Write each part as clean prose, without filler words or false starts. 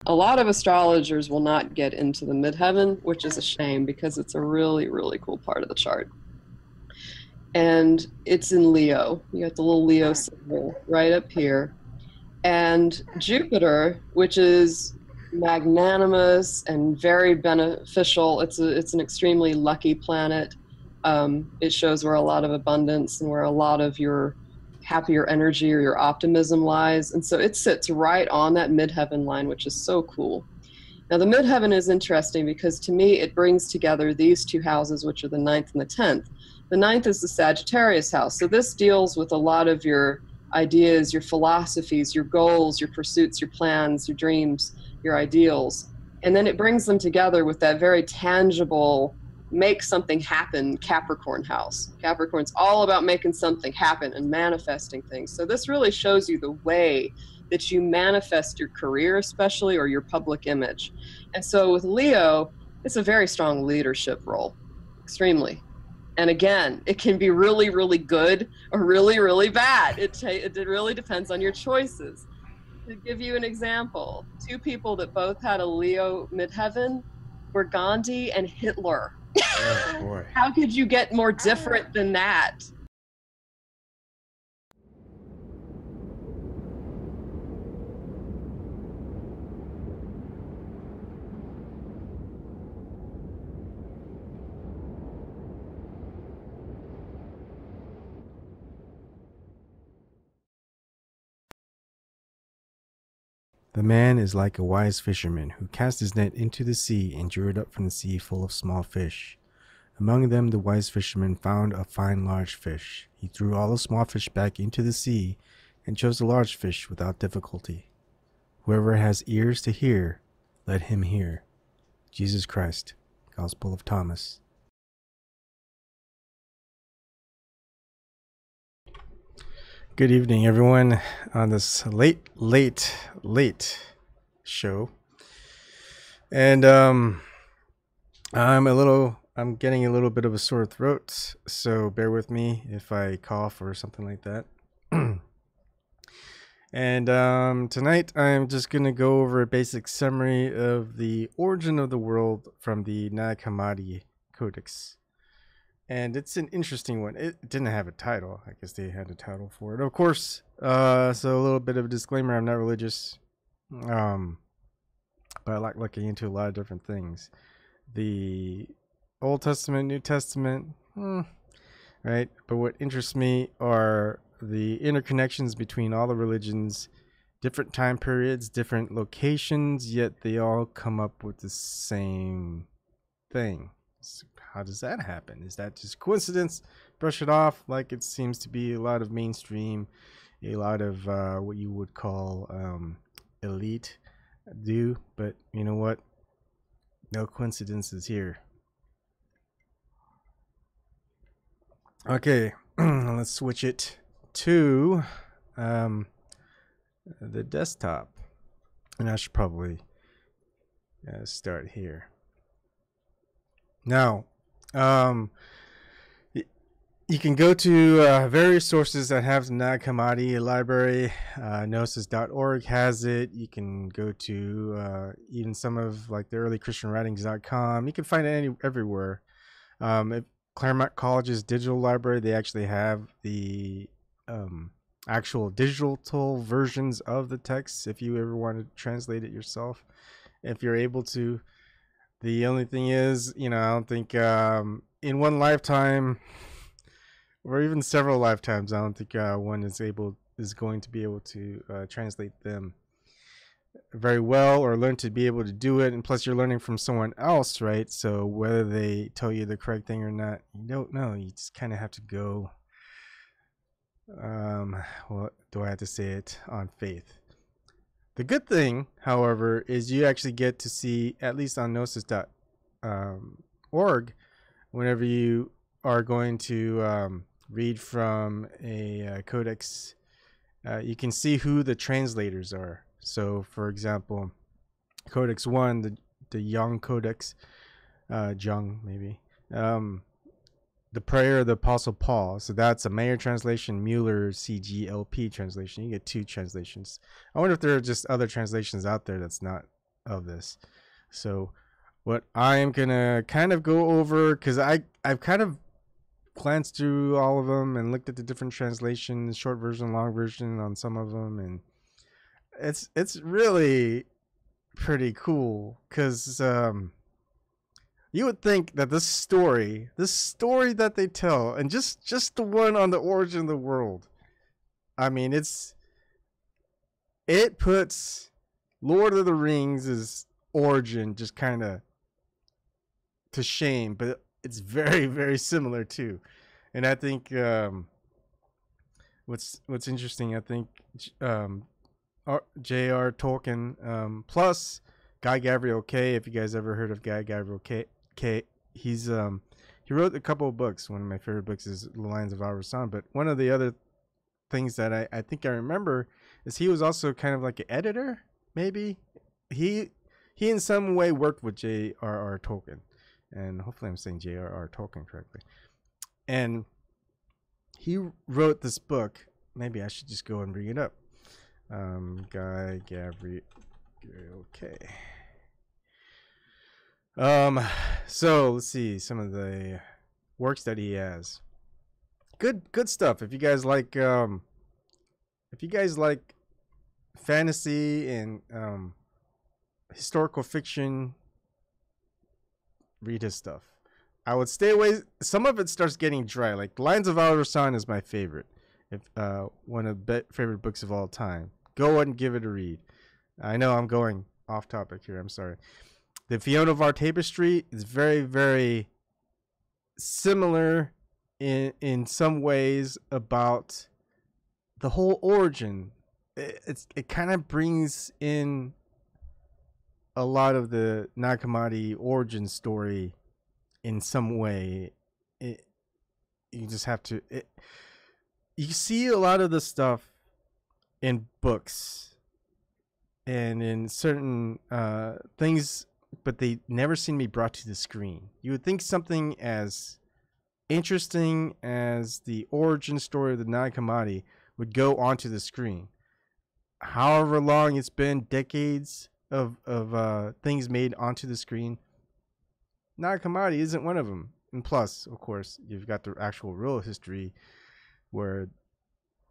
A lot of astrologers will not get into the midheaven, which is a shame because it's a really, really cool part of the chart. And it's in Leo. You got the little Leo symbol right up here. And Jupiter, which is magnanimous and very beneficial, it's an extremely lucky planet. It shows where a lot of abundance and where a lot of your happier energy or your optimism lies. And so it sits right on that midheaven line, which is so cool. Now, the midheaven is interesting because to me, it brings together these two houses, which are the ninth and the 10th. The ninth is the Sagittarius house. So this deals with a lot of your ideas, your philosophies, your goals, your pursuits, your plans, your dreams, your ideals. And then it brings them together with that very tangible, make something happen Capricorn house. Capricorn's all about making something happen and manifesting things. So this really shows you the way that you manifest your career, especially, or your public image. And so with Leo, it's a very strong leadership role, extremely. And again, it can be really, really good or really, really bad. It really depends on your choices. To give you an example, two people that both had a Leo midheaven were Gandhi and Hitler. Oh, boy. How could you get more different than that? The man is like a wise fisherman who cast his net into the sea and drew it up from the sea full of small fish. Among them the wise fisherman found a fine large fish. He threw all the small fish back into the sea and chose the large fish without difficulty. Whoever has ears to hear, let him hear. Jesus Christ, Gospel of Thomas. Good evening, everyone, on this late show. And I'm getting a little bit of a sore throat, so bear with me if I cough or something like that. And tonight I'm just going to go over a basic summary of the origin of the world from the Nag Hammadi Codex. And it's an interesting one. It didn't have a title. I guess they had a title for it, of course. So a little bit of a disclaimer: I'm not religious, but I like looking into a lot of different things. The Old Testament, New Testament, right? But what interests me are the interconnections between all the religions, different time periods, different locations, yet they all come up with the same thing. How does that happen? Is that just coincidence? Brush it off like it seems to be a lot of mainstream, a lot of what you would call elite do. But you know what? No coincidences here. Okay, let's switch it to the desktop. And I should probably start here. Now, you can go to various sources that have the Nag Hammadi library. Gnosis.org has it. You can go to even some of like the early Christian writings.com. You can find it everywhere. At Claremont College's digital library, they actually have the actual digital versions of the text if you ever want to translate it yourself, if you're able to. The only thing is, I don't think in one lifetime or even several lifetimes, I don't think one is going to be able to translate them very well or learn to be able to do it. And plus you're learning from someone else, right? So whether they tell you the correct thing or not, you don't know. You just kind of have to go, what do I have to say it, on faith. The good thing, however, is you actually get to see, at least on gnosis.org, whenever you are going to read from a codex, you can see who the translators are. So, for example, Codex 1, the Young Codex, Jung maybe, the Prayer of the Apostle Paul. So that's a Mayer translation, Mueller CGLP translation. You get two translations. I wonder if there are just other translations out there that's not of this. So what I am gonna kind of go over, because I've kind of glanced through all of them and looked at the different translations, short version, long version on some of them, and it's really pretty cool because you would think that this story that they tell, and just the one on the origin of the world, I mean, it puts Lord of the Rings' origin just kind of to shame, but it's very, very similar too. And I think what's interesting, I think J.R. Tolkien plus Guy Gavriel Kay. If you guys ever heard of Guy Gavriel Kay, he's he wrote a couple of books. One of my favorite books is The Lines of Al-Rassan. But one of the other things that I think I remember is he was also kind of like an editor. Maybe he in some way worked with J.R.R. Tolkien, and hopefully I'm saying J.R.R. Tolkien correctly. And he wrote this book. Maybe I should just go and bring it up. Guy Gavriel. Okay. So let's see some of the works that he has. Good stuff. If you guys like fantasy and historical fiction, read his stuff. I would stay away. Some of it starts getting dry. Like Lines of Al-Rassan is my favorite. If one of the favorite books of all time. Go and give it a read. I know I'm going off topic here. I'm sorry. The Fiona of Our Tapestry is very, very similar in some ways about the whole origin. It kind of brings in a lot of the Nag Hammadi origin story in some way. You just have to. You see a lot of the stuff in books and in certain things, but they never seem to be brought to the screen. You would think something as interesting as the origin story of the Nag Hammadi would go onto the screen. However long it's been, decades of things made onto the screen, Nag Hammadi isn't one of them. And plus, of course, you've got the actual real history where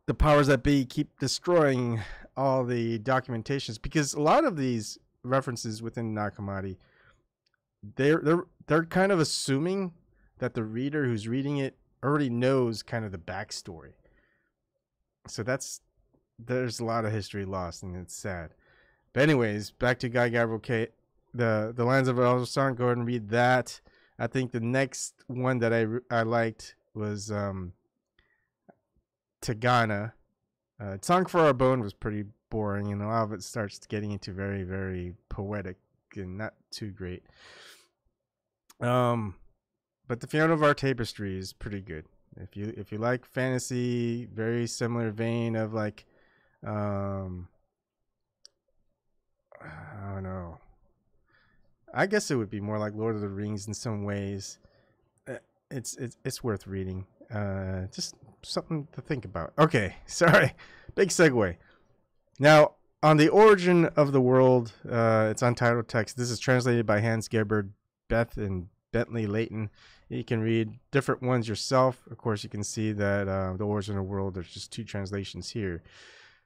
the powers that be keep destroying all the documentations, because a lot of these references within Nag Hammadi, they're kind of assuming that the reader who's reading it already knows kind of the backstory. So there's a lot of history lost, and it's sad. But anyways, back to Guy Gavriel Kay, the Lines of Al-Rassan. Go ahead and read that. I think the next one that I liked was Tagana. Song for Our Bone was pretty boring, and a lot of it starts getting into very, very poetic and not too great. But the Fiona of Our Tapestry is pretty good. If you like fantasy, very similar vein of like, I don't know. I guess it would be more like Lord of the Rings in some ways. It's worth reading. Just something to think about. Okay, sorry. Big segue. Now, on the origin of the world, it's untitled text. This is translated by Hans Geberd, Beth, and Bentley Layton. You can read different ones yourself. Of course, you can see that the origin of the world, there's just two translations here.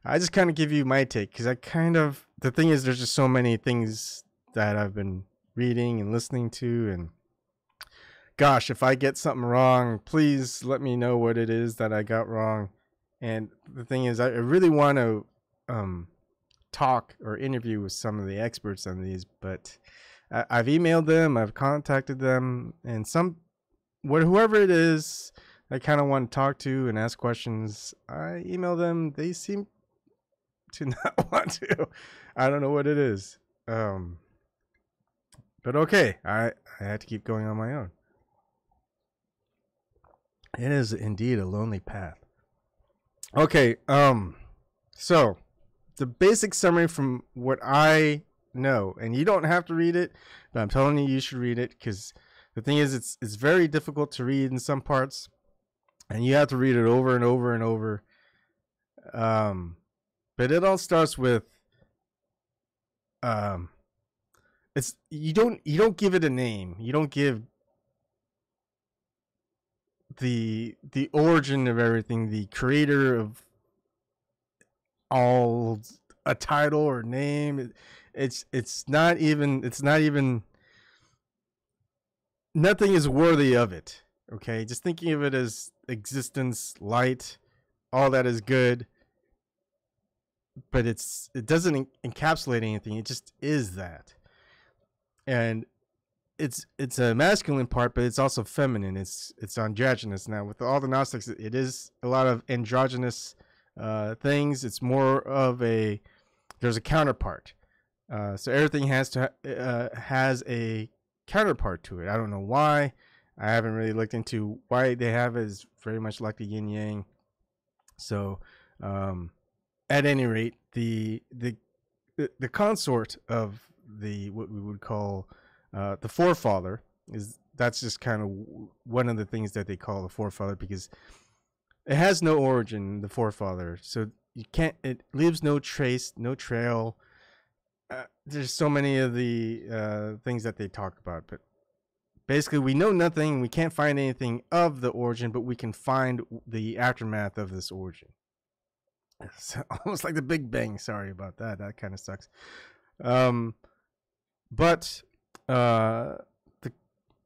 I just kind of give you my take, because the thing is, there's just so many things that I've been reading and listening to, and gosh, if I get something wrong, please let me know what it is that I got wrong. And the thing is, I really want to talk or interview with some of the experts on these, but I've emailed them, I've contacted them, and whoever it is I kind of want to talk to and ask questions, I email them. They seem to not want to. I don't know what it is. But okay, I had to keep going on my own. It is indeed a lonely path. Okay, so the basic summary from what I know, and you don't have to read it, but I'm telling you, you should read it, because the thing is, it's very difficult to read in some parts, and you have to read it over and over and over. But it all starts with it's you don't give it a name. You don't give the origin of everything, the creator of all, a title or name. It's not even nothing is worthy of it. Okay, just thinking of it as existence, light, all that is good, but it doesn't encapsulate anything. It just is that. And it's a masculine part, but it's also feminine. It's androgynous. Now with all the Gnostics, it is a lot of androgynous things. It's more of there's a counterpart. So everything has a counterpart to it. I don't know why. I haven't really looked into why they have it. It's very much like the yin yang. So at any rate, the consort of what we would call the forefather that's just kind of one of the things that they call the forefather, because it has no origin, the forefather. So it leaves no trace, no trail. There's so many of the things that they talk about, but basically we know nothing. We can't find anything of the origin, but we can find the aftermath of this origin. It's almost like the Big Bang. Sorry about that. That kind of sucks. But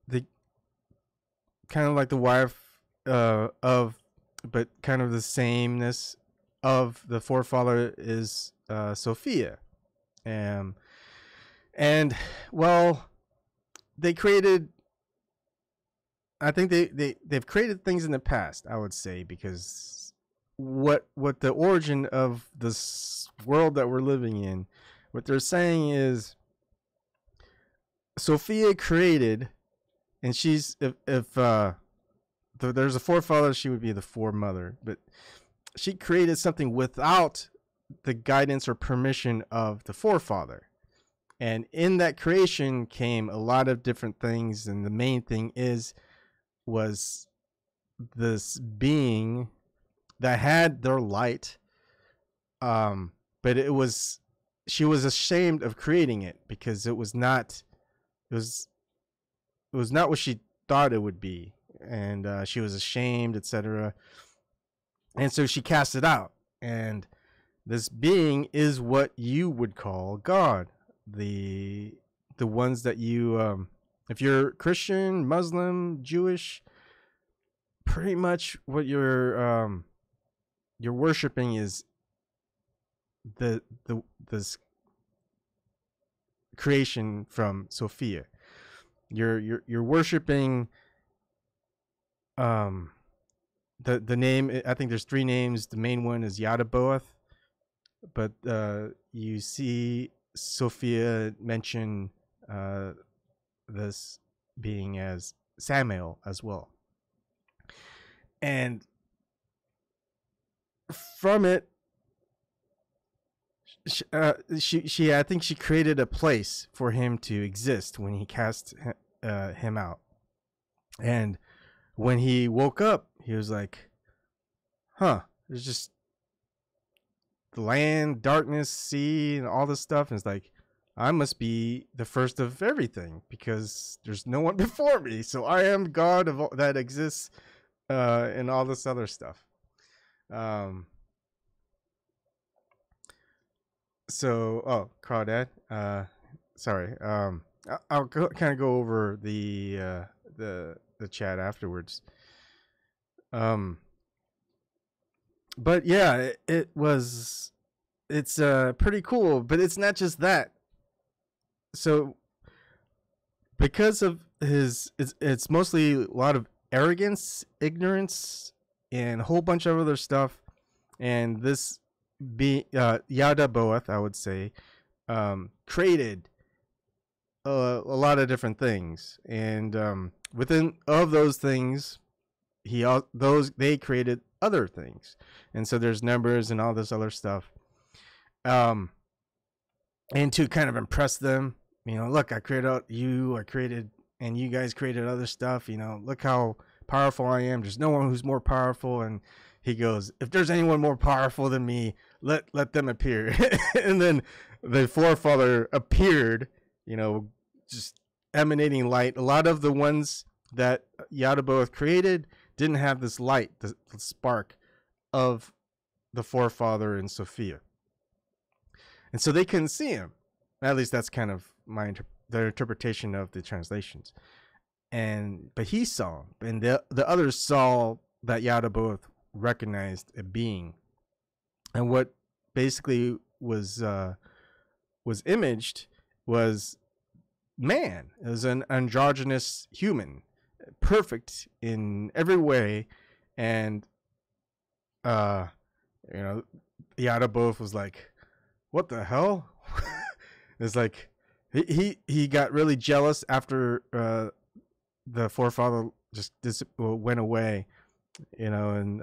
the kind of like the wife of, but kind of the sameness of the forefather is Sophia. And well, they created, I think they've created things in the past, I would say, because what the origin of this world that we're living in, what they're saying is Sophia created, and she's, if there's a forefather, she would be the foremother, but she created something without the guidance or permission of the forefather. And in that creation came a lot of different things, and the main thing was this being that had their light, but she was ashamed of creating it because it was not what she thought it would be, and she was ashamed, etc. And so she cast it out, and this being is what you would call God. The ones that you if you're Christian, Muslim, Jewish, pretty much what you're worshiping is this creation from Sophia. You're worshiping the name. I think there's 3 names. The main one is Yadaboeth, but you see Sophia mention this being as Samael as well, and from it, she I think she created a place for him to exist when he cast him out, and when he woke up, he was like, "Huh, there's just the land, darkness, sea, and all this stuff." And it's like, I must be the first of everything because there's no one before me. So I am God of all that exists, and all this other stuff. Crawdad. Sorry. I'll kind of go over the chat afterwards. But yeah, it's pretty cool, but it's not just that. So because of it's mostly a lot of arrogance, ignorance, and a whole bunch of other stuff. And this Yadaboeth, I would say, created a lot of different things, and within of those things, they created other things, and so there's numbers and all this other stuff, and to kind of impress them, look, I created, and you guys created other stuff, look how powerful I am. There's no one who's more powerful. And he goes, if there's anyone more powerful than me, let them appear. And then the forefather appeared, just emanating light. A lot of the ones that Yadaboth created didn't have this light, the spark of the forefather in Sophia, and so they couldn't see him. At least that's kind of their interpretation of the translations. But he saw him, and the others saw that Yadaboth recognized a being, and what basically was imaged was man. It was an androgynous human, perfect in every way, and Yadaboth was like, "What the hell?" It's like he got really jealous after the forefather just went away, and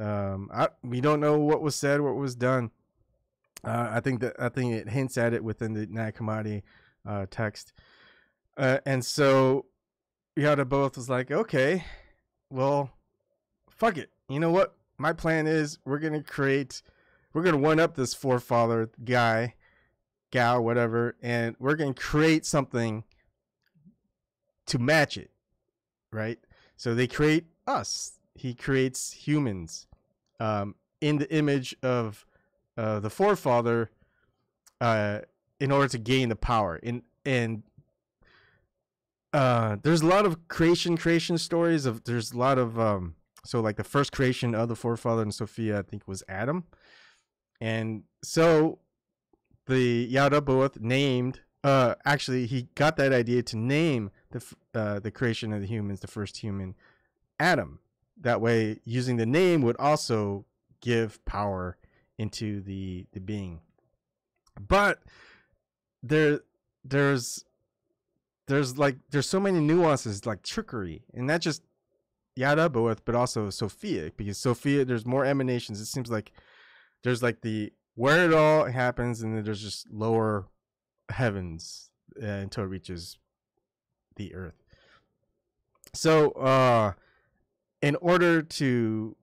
we don't know what was said, what was done. I think it hints at it within the Nag Hammadi text, and so Yadaboth was like, "Okay, well, fuck it. You know what? My plan is we're gonna one up this forefather guy, gal, whatever, and we're gonna create something to match it, right?" So they create us. He creates humans, in the image of the forefather, in order to gain the power. And there's a lot of creation stories of. There's a lot of so like the first creation of the forefather in Sophia, I think, was Adam, and so the Yadaboth named. Actually, he got that idea to name the creation of the humans, the first human, Adam. That way, using the name would also give power into the being. But there's so many nuances, like trickery, and not just Yadaboth, but also Sophia, because Sophia, there's more emanations. It seems like there's like the where it all happens, and then there's just lower heavens until it reaches the earth. So in order to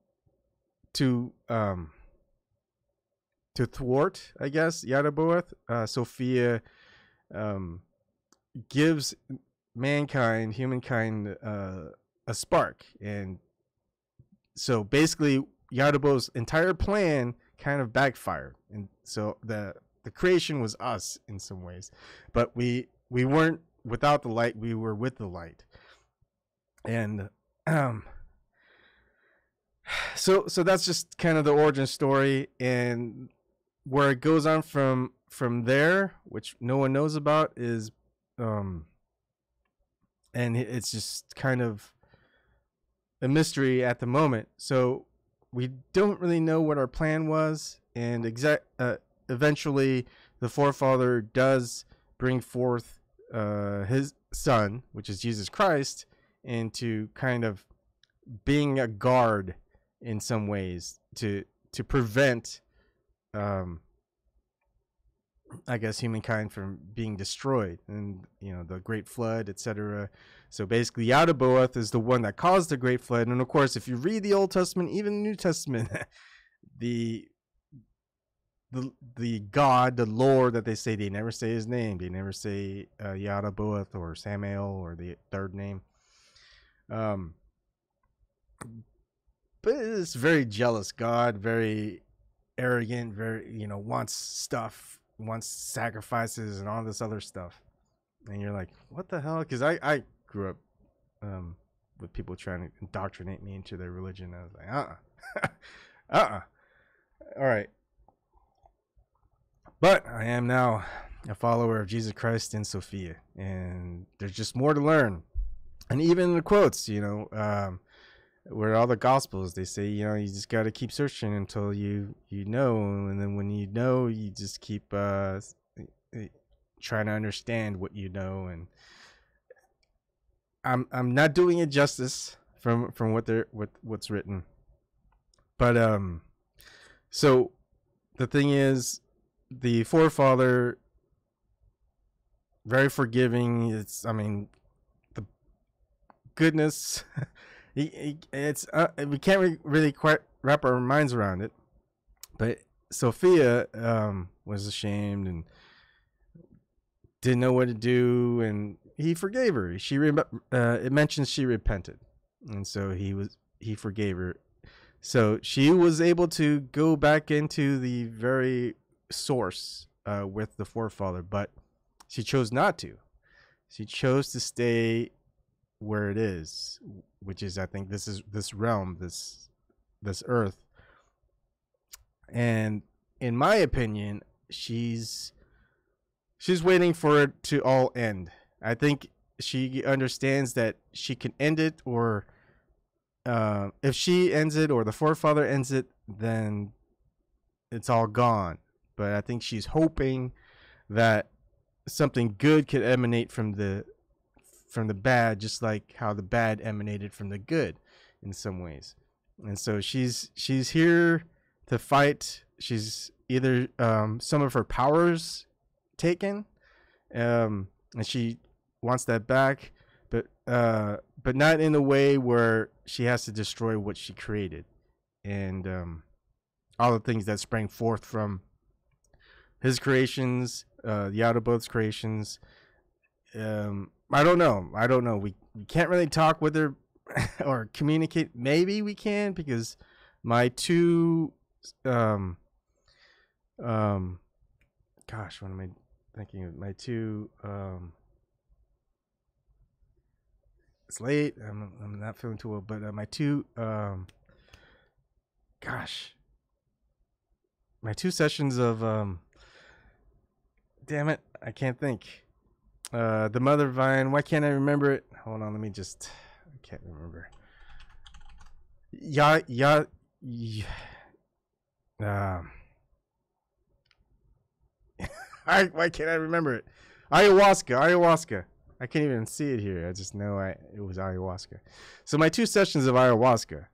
thwart, I guess, Yadaboth, Sophia gives humankind, a spark, and so basically Yadaboth's entire plan kind of backfired, and so the creation was us in some ways, but we weren't without the light, we were with the light. And so that's just kind of the origin story, and where it goes on from there, which no one knows about, is and it's just kind of a mystery at the moment. So we don't really know what our plan was, and eventually the forefather does bring forth his son, which is Jesus Christ, into kind of being a guard in some ways to prevent, I guess, humankind from being destroyed, and the Great Flood, etc. So basically, Yadaboth is the one that caused the Great Flood, and of course, if you read the Old Testament, even the New Testament, the God, the Lord that they say, they never say his name. They never say Yadaboth or Samael or the third name. But it's very jealous God, very arrogant, very wants stuff, wants sacrifices and all this other stuff. And you're like, what the hell? Because I grew up with people trying to indoctrinate me into their religion. I was like, all right. But I am now a follower of Jesus Christ in Sophia, and there's just more to learn. And even in the quotes, where all the Gospels, they say, you just got to keep searching until you know, and then when you know, you just keep trying to understand what you know. And I'm not doing it justice from what's written, but so the thing is, the forefather, very forgiving. The goodness. It's we can't really quite wrap our minds around it. But Sophia was ashamed and didn't know what to do, and he forgave her. It mentions she repented, and so he forgave her. So she was able to go back into the very source with the forefather, but she chose not to. She chose to stay where it is, which is, I think, this realm, this earth. And in my opinion, she's waiting for it to all end. I think she understands that she can end it, or if she ends it or the forefather ends it, then it's all gone. But I think she's hoping that something good could emanate from the bad, just like how the bad emanated from the good in some ways. And so she's here to fight. She's either some of her powers taken, and she wants that back, but not in a way where she has to destroy what she created, and all the things that sprang forth from his creations, the Autobots' creations. I don't know. We can't really talk with her or communicate. Maybe we can, because my two gosh, what am I thinking of? My two it's late. I'm not feeling too well, but my two gosh, my two sessions of damn it, I can't think. The Mother Vine. Why can't I remember it? Hold on, let me just. I can't remember. Yeah. Why can't I remember it? Ayahuasca. I can't even see it here. I just know it was ayahuasca. So my two sessions of ayahuasca,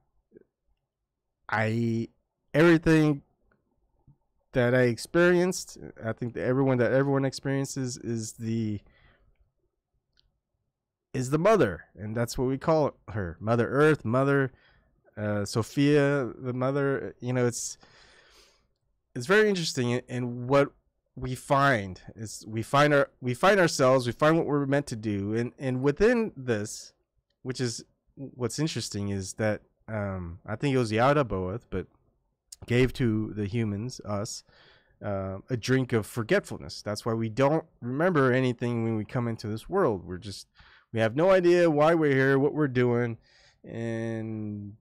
everything that I experienced, I think that everyone experiences is the mother, and that's what we call her, Mother Earth, Mother Sophia, the mother. It's very interesting, and what we find is we find ourselves, we find what we're meant to do, and within this, which is what's interesting, is that I think it was the Autoboth, but gave to the humans, us, a drink of forgetfulness. That's why we don't remember anything when we come into this world. We have no idea why we're here, what we're doing, and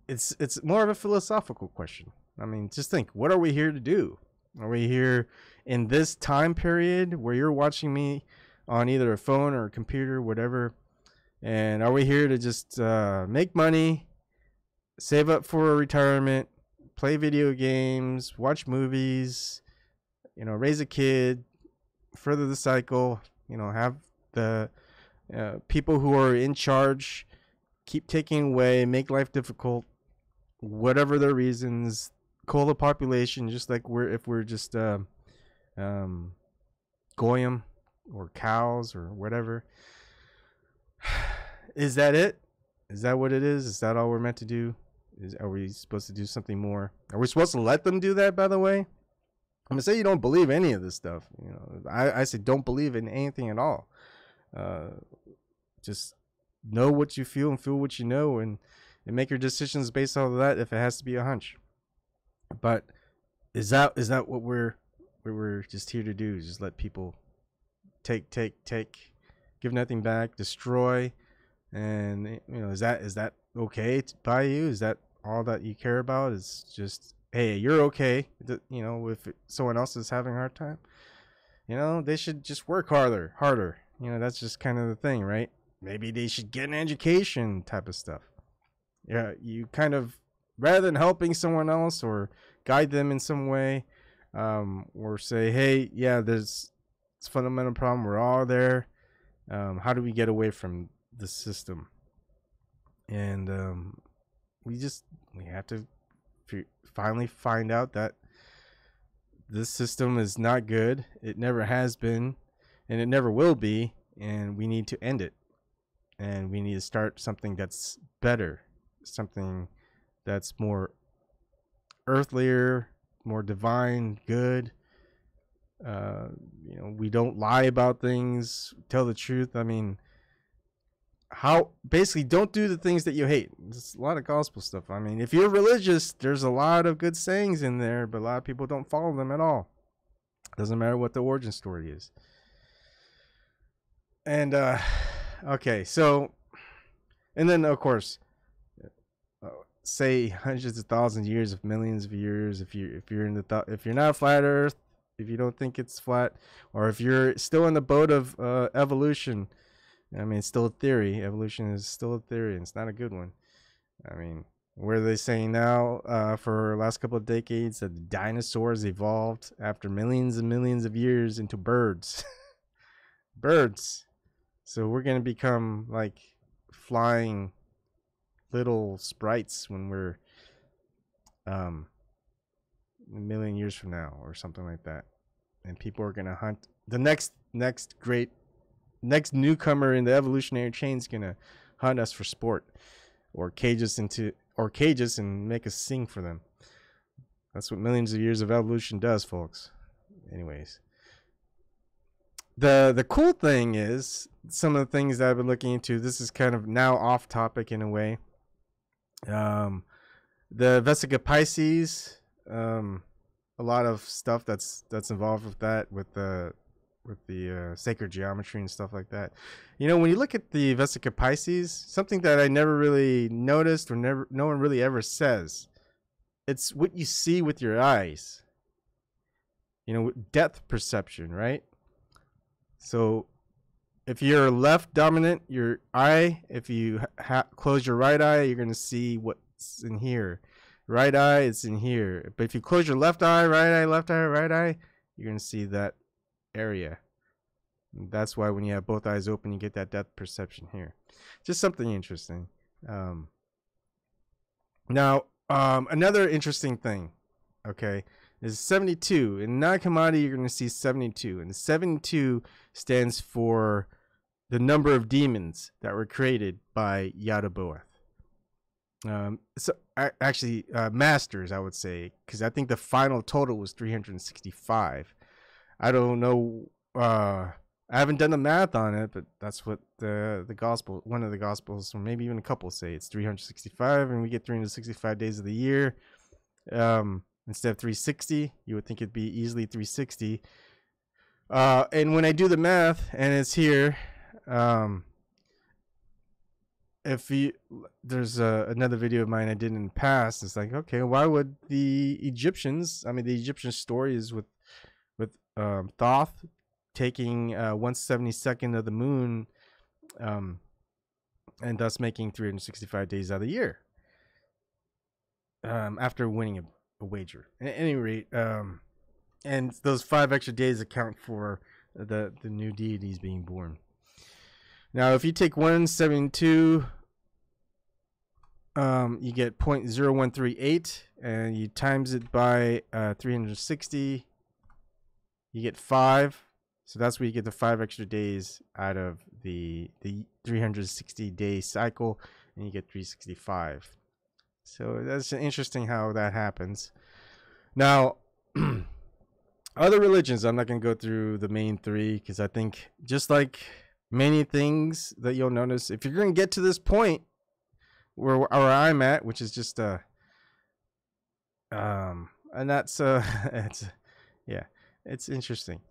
it's more of a philosophical question. I mean, just think, what are we here to do? Are we here in this time period where you're watching me on either a phone or a computer, whatever? And are we here to just make money, save up for a retirement, play video games, watch movies, raise a kid, further the cycle, have the people who are in charge keep taking away, make life difficult, whatever their reasons, cull the population, just like if we're just goyim or cows or whatever. Is that it? Is that what it is? Is that all we're meant to do? Are we supposed to do something more? Are we supposed to let them do that, by the way? I'm gonna say you don't believe any of this stuff. I say don't believe in anything at all. Just know what you feel and feel what you know, and make your decisions based off of that if it has to be a hunch. But is that what we're just here to do? Just let people take, give nothing back, destroy, and is that okay by you? Is that all that you care about? Is just, hey, you're okay? If someone else is having a hard time, they should just work harder. That's just kind of the thing, right? Maybe they should get an education, type of stuff. Yeah, you kind of, rather than helping someone else or guide them in some way, or say, hey, yeah, there's this fundamental problem, we're all there. How do we get away from the system? And we have to finally find out that this system is not good. It never has been, and it never will be, and we need to end it. And we need to start something that's better, something that's more earthlier, more divine, good, You know, we don't lie about things, tell the truth. I mean, how basically don't do the things that you hate. There's a lot of gospel stuff. I mean, if you're religious, there's a lot of good sayings in there, but a lot of people don't follow them at all. Doesn't matter what the origin story is. And okay, so, and then of course, say hundreds of thousands of years, of millions of years. If you're in the if you're not flat Earth, if you don't think it's flat, or if you're still in the boat of evolution, I mean, it's still a theory. Evolution is still a theory, and it's not a good one. I mean, what are they saying now for the last couple of decades that the dinosaurs evolved after millions and millions of years into birds? Birds. So we're going to become like flying little sprites when we're a million years from now or something like that. And people are going to hunt the next newcomer in the evolutionary chain is going to hunt us for sport or cage us and make us sing for them. That's what millions of years of evolution does, folks. Anyways, the cool thing is some of the things that I've been looking into. This is kind of now off topic in a way. The Vesica Pisces, a lot of stuff that's involved with that, with the sacred geometry and stuff like that. You know, when you look at the Vesica Pisces, something that I never really noticed, or no one really ever says, it's what you see with your eyes. You know, depth perception, right? So if you're left dominant, your eye, if you close your right eye, you're going to see what's in here. Right eye, it's in here. But if you close your left eye, left eye, right eye, you're going to see that area. And that's why when you have both eyes open, you get that depth perception here. Just something interesting. Now, another interesting thing, okay, is 72. In Nag Hammadi, you're going to see 72. And 72 stands for the number of demons that were created by Yadaboeth. Actually, masters, I would say, because I think the final total was 365. I don't know. I haven't done the math on it, but that's what the gospel, one of the gospels, or maybe even a couple, say it's 365, and we get 365 days of the year. Instead of 360, you would think it'd be easily 360. And when I do the math, and it's here, there's another video of mine I did in the past. It's like, okay, why would the Egyptians? I mean, the Egyptian story is with Thoth taking 1/72 of the moon, and thus making 365 days out of the year. After winning a wager. At any rate, and those 5 extra days account for the new deities being born. Now, if you take 172, you get 0.0138, and you times it by 360, you get 5. So that's where you get the 5 extra days out of the 360 day cycle, and you get 365. So that's interesting how that happens. Now, other religions, I'm not going to go through the main 3, because I think just like many things that you'll notice, if you're going to get to this point where I'm at, which is just and that's it's, yeah, it's interesting.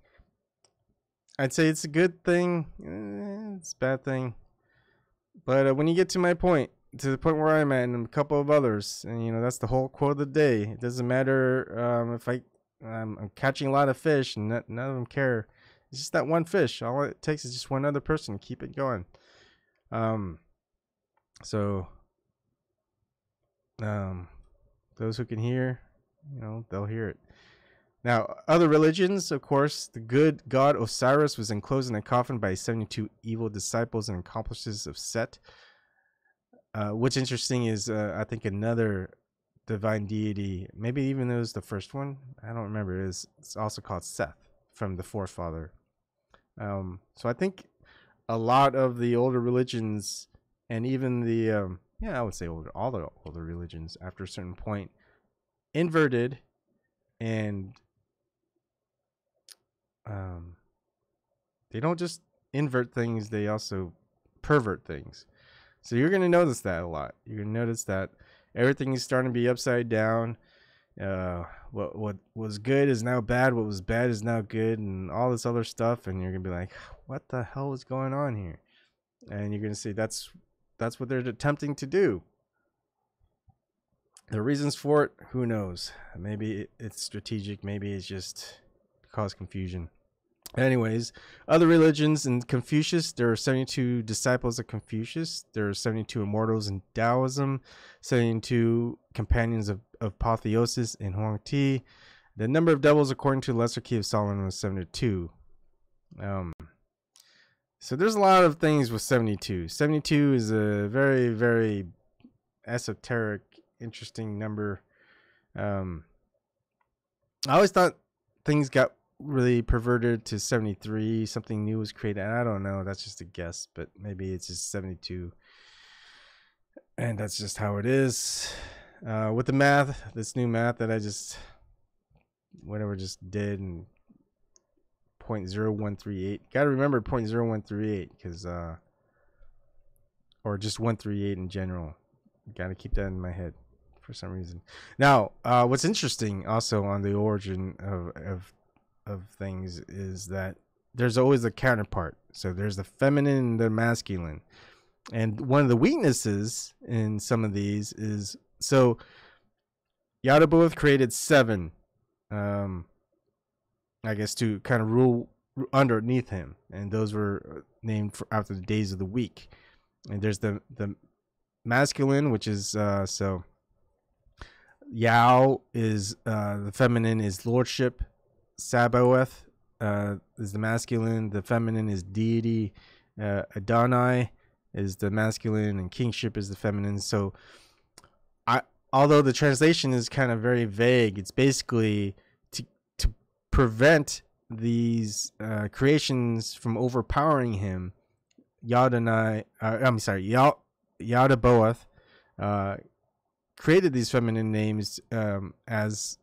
I'd say it's a good thing, it's a bad thing, but when you get to my point, to the point where I'm at, and a couple of others, and you know, that's the whole quote of the day. It doesn't matter if I'm catching a lot of fish and none of them care. It's just that one fish. All it takes is just one other person to keep it going. So those who can hear, you know, they'll hear it. Now, other religions, of course, the good god Osiris was enclosed in a coffin by 72 evil disciples and accomplices of Set. What's interesting is, I think another divine deity, maybe even it was the first one, I don't remember, it's also called Seth, from the forefather. So I think a lot of the older religions, and even the, I would say all the older religions, after a certain point, inverted and um, they don't just invert things; they also pervert things. So you're gonna notice that a lot. You're gonna notice that everything is starting to be upside down. What was good is now bad. What was bad is now good, and all this other stuff. And you're gonna be like, "What the hell is going on here?" And you're gonna say, "That's what they're attempting to do." The reasons for it, who knows? Maybe it's strategic. Maybe it's just cause confusion. Anyways, other religions in Confucius, there are 72 disciples of Confucius. There are 72 immortals in Taoism, 72 companions of apotheosis in Huangti. The number of devils, according to the Lesser Key of Solomon, was 72. So there's a lot of things with 72. 72 is a very, very esoteric, interesting number. I always thought things got really perverted to 73. Something new was created. I don't know. That's just a guess, but maybe it's just 72. And that's just how it is. With the math, this new math that I just did, and 0.0138. Gotta remember 0.0138 because or just 138 in general. Gotta keep that in my head for some reason. Now, what's interesting also on the origin of things is that there's always a counterpart. So there's the feminine and the masculine. And one of the weaknesses in some of these is, so Yadaboth created 7, I guess, to kind of rule underneath him. And those were named after the days of the week. And there's the masculine, which is, so Yao is, the feminine is lordship. Sabaoth is the masculine. The feminine is deity. Adonai is the masculine, and kingship is the feminine. So, although the translation is kind of very vague, it's basically to prevent these creations from overpowering him. Yadaboth created these feminine names as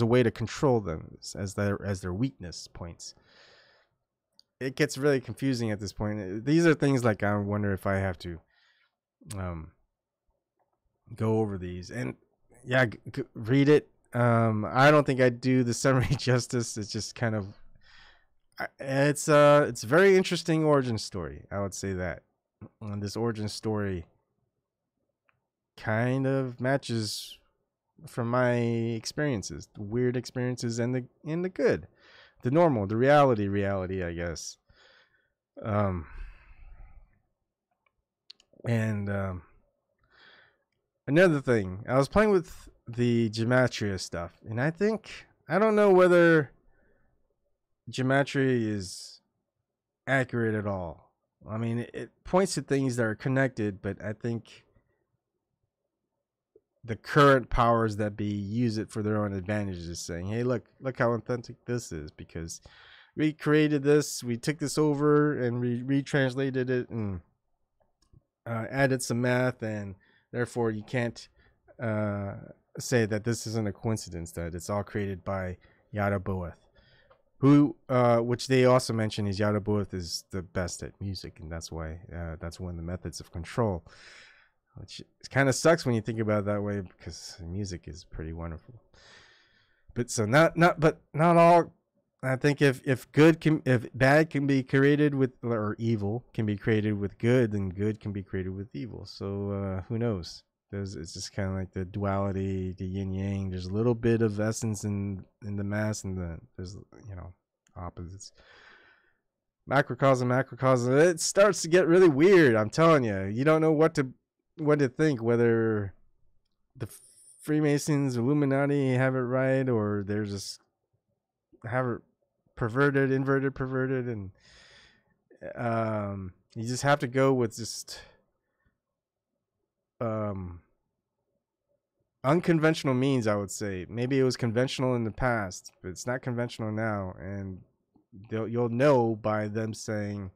a way to control them, as their weakness points. It gets really confusing at this point. These are things like, I wonder if I have to go over these, and yeah, read it. I don't think I do the summary justice. It's just kind of, it's a very interesting origin story. I would say that, and this origin story kind of matches from my experiences, the weird experiences and the good, the normal, the reality, I guess. Another thing, I was playing with the gematria stuff, and I don't know whether gematria is accurate at all. I mean, it points to things that are connected, but I think the current powers that be use it for their own advantages, saying, hey, look how authentic this is, because we created this, we took this over and we retranslated it and added some math, and therefore you can't say that this isn't a coincidence, that it's all created by Yadaboth, who which they also mention is Yadaboth is the best at music, and that's why that's one of the methods of control. Which kind of sucks when you think about it that way, because music is pretty wonderful. But so not all. I think if bad can be created with, or evil can be created with good, then good can be created with evil. So who knows? It's just kind of like the duality, the yin yang. There's a little bit of essence in the mass, and there's opposites. Macrocosm. It starts to get really weird. I'm telling you, you don't know what to think, whether the Freemasons, Illuminati have it right, or they're just have it inverted, perverted, and you just have to go with just unconventional means, I would say. Maybe it was conventional in the past, but it's not conventional now, and you'll know by them saying,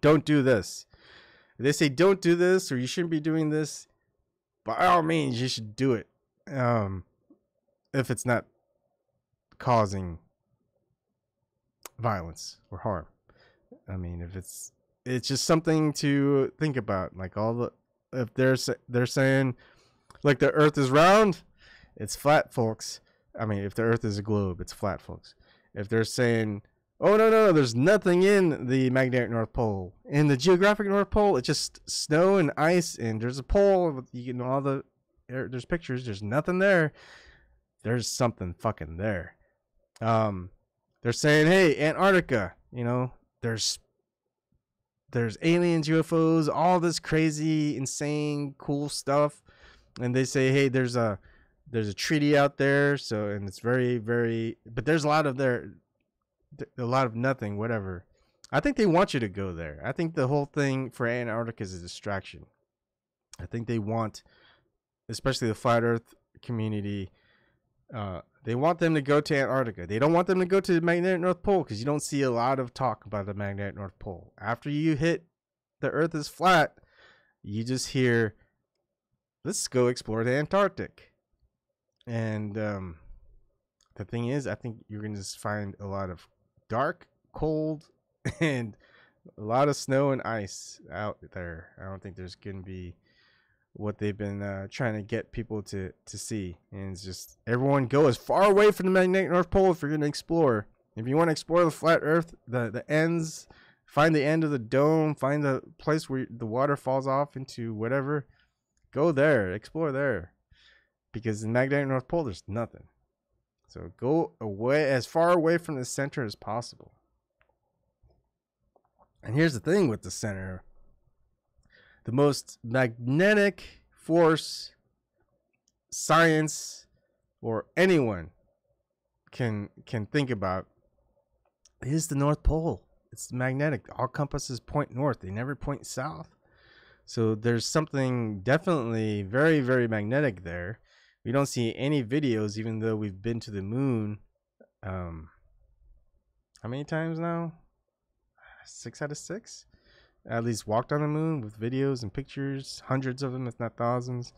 don't do this. If they say don't do this, or you shouldn't be doing this, by all means you should do it, if it's not causing violence or harm. I mean, if it's just something to think about. Like all the, if they're saying like the Earth is round, it's flat, folks. I mean, if the Earth is a globe, it's flat, folks. If they're saying, oh no, there's nothing in the magnetic North Pole, in the geographic North Pole, it's just snow and ice, and there's a pole with, you know, all the there's pictures. There's nothing there. There's something fucking there. They're saying, hey, Antarctica, you know, there's aliens, UFOs, all this crazy, insane, cool stuff, and they say, hey, there's a treaty out there, so, and it's very, very, but there's a lot of nothing, whatever. I think they want you to go there. I think the whole thing for Antarctica is a distraction. I think they want, especially the flat Earth community, they want them to go to Antarctica. They don't want them to go to the magnetic North Pole, because you don't see a lot of talk about the magnetic North Pole. After you hit the Earth is flat, you just hear, let's go explore the Antarctic. And the thing is, I think you're going to just find a lot of dark, cold, and a lot of snow and ice out there. I don't think there's going to be what they've been trying to get people to see. And it's just, everyone go as far away from the magnetic North Pole if you're going to explore. If you want to explore the flat Earth, the ends, find the end of the dome, find the place where the water falls off into whatever, go there, explore there. Because in the magnetic North Pole, there's nothing. So go away, as far away from the center as possible. And here's the thing with the center. The most magnetic force science or anyone can think about is the North Pole. It's magnetic. All compasses point north. They never point south. So there's something definitely very, very magnetic there. We don't see any videos, even though we've been to the moon. How many times now? 6 out of 6? At least walked on the moon with videos and pictures, hundreds of them, if not thousands.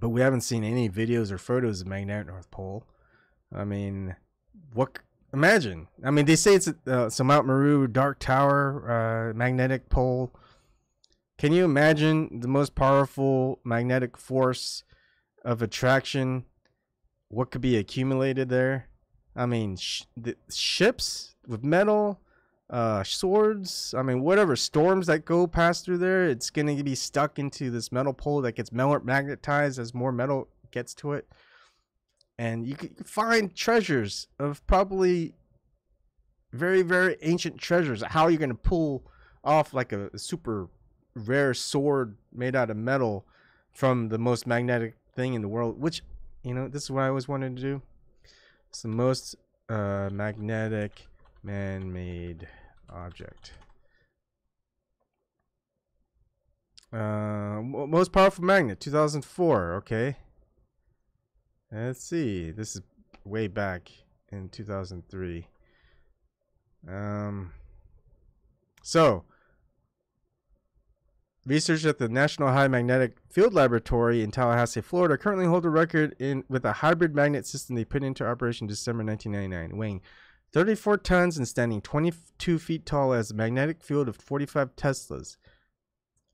But we haven't seen any videos or photos of magnetic North Pole. I mean, what? Imagine. I mean, they say it's some Mount Meru dark tower magnetic pole. Can you imagine the most powerful magnetic force of attraction? What could be accumulated there? I mean, the ships with metal, swords. I mean, whatever storms that go past through there, it's gonna be stuck into this metal pole that gets magnetized as more metal gets to it. And you can find treasures of probably very, very ancient treasures. How are you gonna pull off like a super rare sword made out of metal from the most magnetic thing in the world? Which, you know, this is what I always wanted to do. It's the most magnetic man-made object. Most powerful magnet, 2004. Okay, let's see. This is way back in 2003. So researchers at the National High Magnetic Field Laboratory in Tallahassee, Florida, currently hold a record with a hybrid magnet system they put into operation in December 1999, weighing 34 tons and standing 22 feet tall, as a magnetic field of 45 Teslas.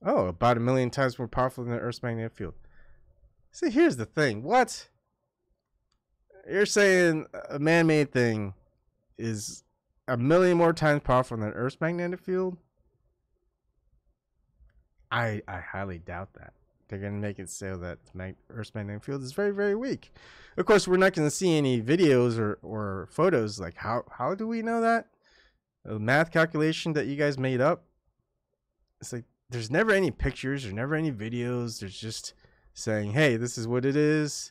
Oh, about 1 million times more powerful than the Earth's magnetic field. See, here's the thing. What? You're saying a man-made thing is 1 million more times powerful than the Earth's magnetic field? I highly doubt that. They're going to make it so that Earth's magnetic field is very, very weak. Of course, we're not going to see any videos or photos. Like, how do we know that? A math calculation that you guys made up? It's like, there's never any pictures. There's never any videos. There's just saying, hey, this is what it is.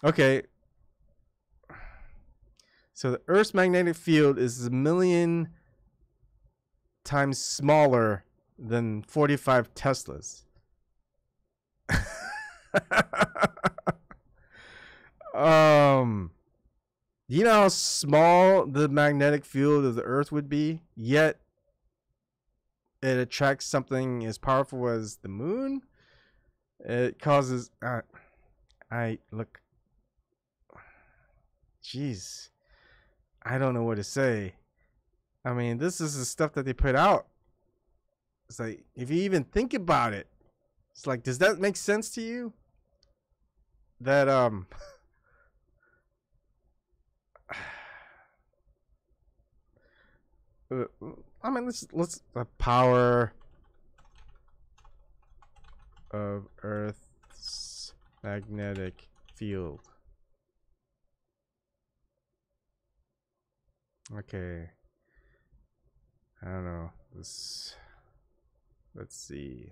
Okay. So the Earth's magnetic field is 1 million times smaller than 45 Teslas. You know how small the magnetic field of the Earth would be, yet it attracts something as powerful as the moon? It causes jeez, I don't know what to say. I mean, this is the stuff that they put out. It's like, if you even think about it, it's like, does that make sense to you? That I mean, let's the power of Earth's magnetic field. Okay. I don't know. Let's see.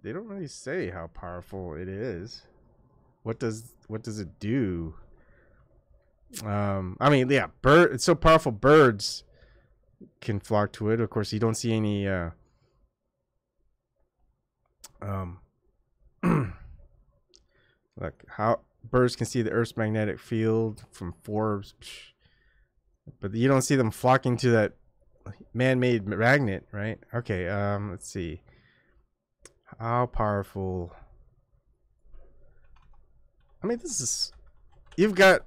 They don't really say how powerful it is. What does it do? I mean, yeah, it's so powerful. Birds can flock to it. Of course, you don't see any like how birds can see the Earth's magnetic field from Forbes, but you don't see them flocking to that man-made magnet, right? Okay, let's see. How powerful? I mean, this is, you've got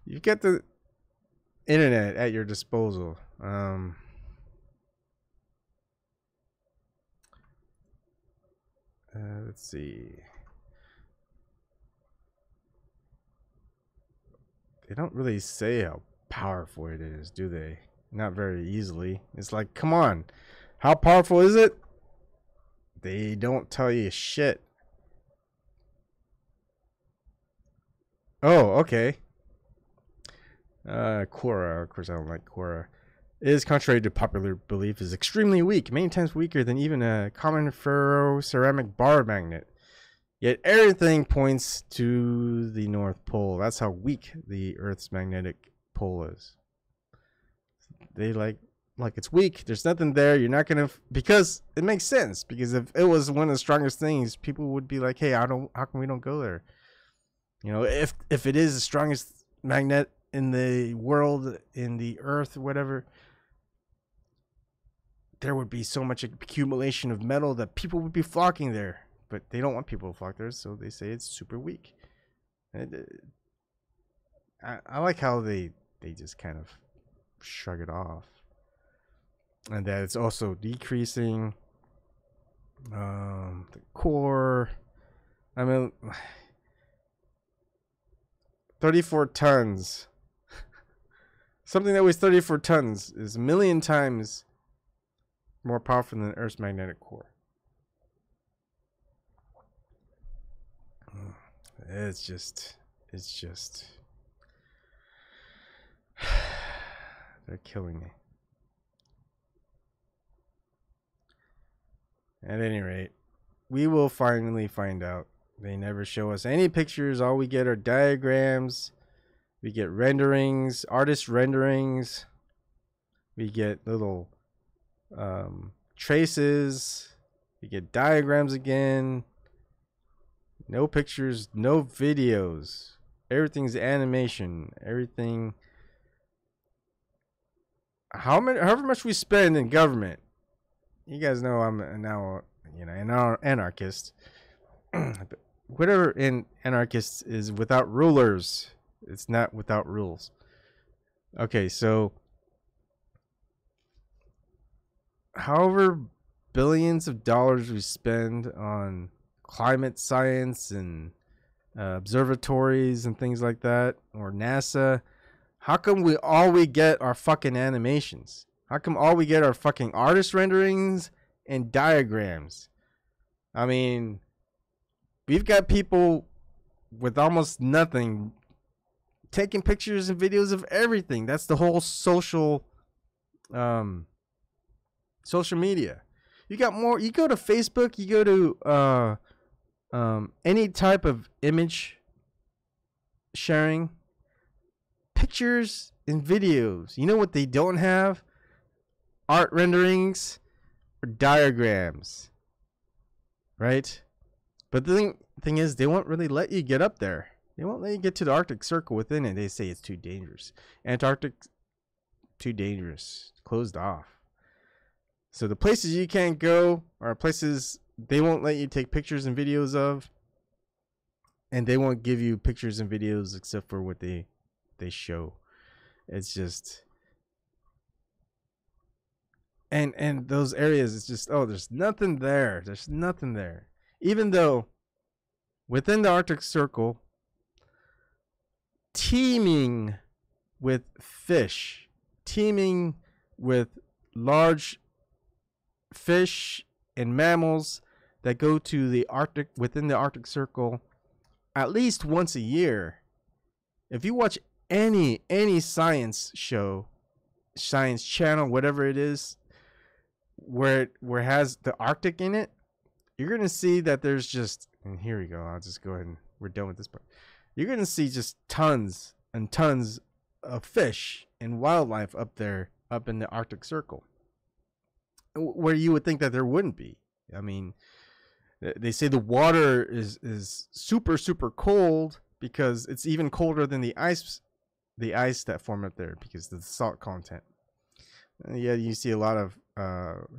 the internet at your disposal. Let's see. They don't really say how powerful it is, do they? Not very easily. It's like, come on, how powerful is it? They don't tell you shit. Oh, okay. Quora, of course I don't like Quora. It is, contrary to popular belief, is extremely weak, many times weaker than even a common ferroceramic bar magnet. Yet everything points to the North Pole. That's how weak the Earth's magnetic pole is. They like it's weak. There's nothing there. You're not gonna, because it makes sense. Because if it was one of the strongest things, people would be like, "Hey, how come we don't go there?" You know, if it is the strongest magnet in the world, in the Earth, whatever, there would be so much accumulation of metal that people would be flocking there. But they don't want people to flock there, so they say it's super weak. And, I like how they just kind of shrug it off, and that it's also decreasing the core. I mean, 34 tons. Something that weighs 34 tons is a million times more powerful than Earth's magnetic core. It's just they're killing me. At any rate, we will finally find out. They never show us any pictures. All we get are diagrams. We get renderings, artist renderings. We get little traces. We get diagrams again. No pictures, no videos. Everything's animation. Everything. However much we spend in government. You guys know I'm now, you know, an anarchist. Whatever in anarchists is without rulers. It's not without rules. Okay, so however billions of dollars we spend on climate science and observatories and things like that, or NASA, how come we get our fucking animations? How come all we get are fucking artist renderings and diagrams? I mean, we've got people with almost nothing taking pictures and videos of everything. That's the whole social media. You got more. You go to Facebook, you go to any type of image sharing, pictures and videos. You know what they don't have? Art renderings or diagrams, right? But the thing is, they won't really let you get up there. They won't let you get to the Arctic Circle within it. They say it's too dangerous. Antarctic too dangerous, closed off. So the places you can't go are places they won't let you take pictures and videos of, and they won't give you pictures and videos except for what they show. It's just, and those areas, it's just, oh, there's nothing there. There's nothing there. Even though within the Arctic Circle, teeming with fish, teeming with large fish and mammals that go to the Arctic, within the Arctic Circle, at least once a year. If you watch any science show, science channel, whatever it is, where it has the Arctic in it, you're gonna see that there's just, and here we go, I'll just go ahead and we're done with this part. You're gonna see just tons and tons of fish and wildlife up there, up in the Arctic Circle, where you would think that there wouldn't be. I mean, they say the water is super cold because it's even colder than the ice that form up there because of the salt content. Yeah, you see a lot of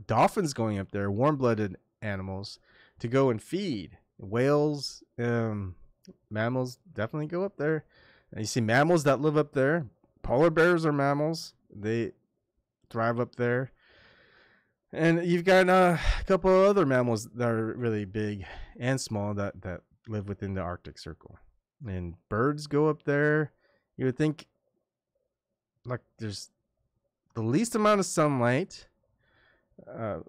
dolphins going up there, warm-blooded animals, to go and feed. Whales, mammals definitely go up there. And you see mammals that live up there. Polar bears are mammals. They thrive up there. And you've got a couple of other mammals that are really big and small that live within the Arctic Circle. And birds go up there. You would think, like, there's the least amount of sunlight.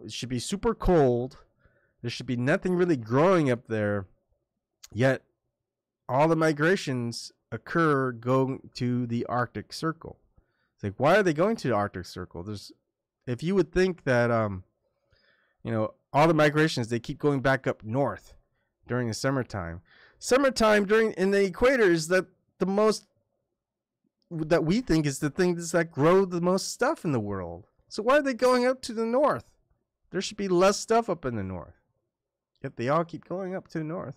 It should be super cold. There should be nothing really growing up there. Yet, all the migrations occur going to the Arctic Circle. It's like, why are they going to the Arctic Circle? If you would think that, you know, all the migrations, they keep going back up north during the summertime. Summertime in the equator is the most, that we think is the things that grow the most stuff in the world. So why are they going up to the north? There should be less stuff up in the north. Yet they all keep going up to the north.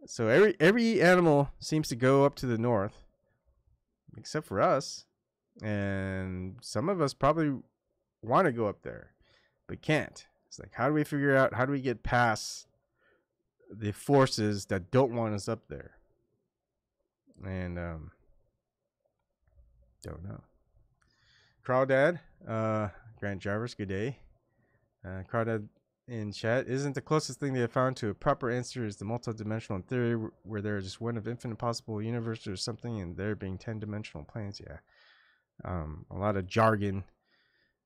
So every animal seems to go up to the north, except for us. And some of us probably want to go up there, but can't. It's like, how do we figure out, how do we get past the forces that don't want us up there? And don't know. Crawdad, Grant Jarvis, good day. Crawdad in chat, isn't the closest thing they have found to a proper answer is the multidimensional theory where there is just one of infinite possible universes or something, and there being 10-dimensional planes? Yeah. A lot of jargon.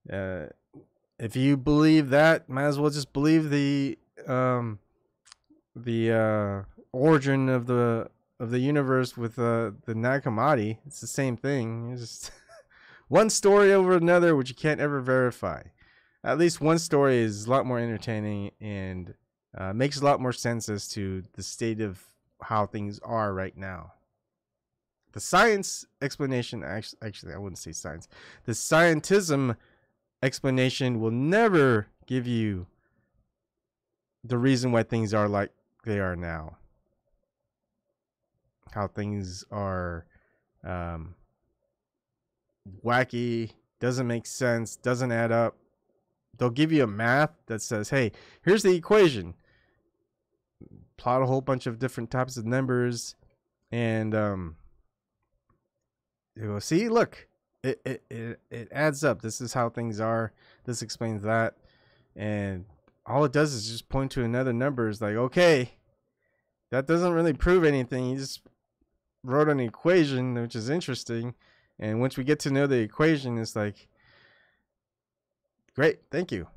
If you believe that, might as well just believe the origin of the universe with the Nag Hammadi. It's the same thing. It's just one story over another, which you can't ever verify. At least one story is a lot more entertaining and makes a lot more sense as to the state of how things are right now. The science explanation, actually, I wouldn't say science. The scientism explanation will never give you the reason why things are like they are now. How things are wacky, doesn't make sense, doesn't add up. They'll give you a math that says, hey, here's the equation. Plot a whole bunch of different types of numbers, and you go, see, look, it adds up. This is how things are. This explains that. And all it does is just point to another number. It's like, okay, that doesn't really prove anything. You just wrote an equation, which is interesting. And once we get to know the equation, it's like, great, thank you.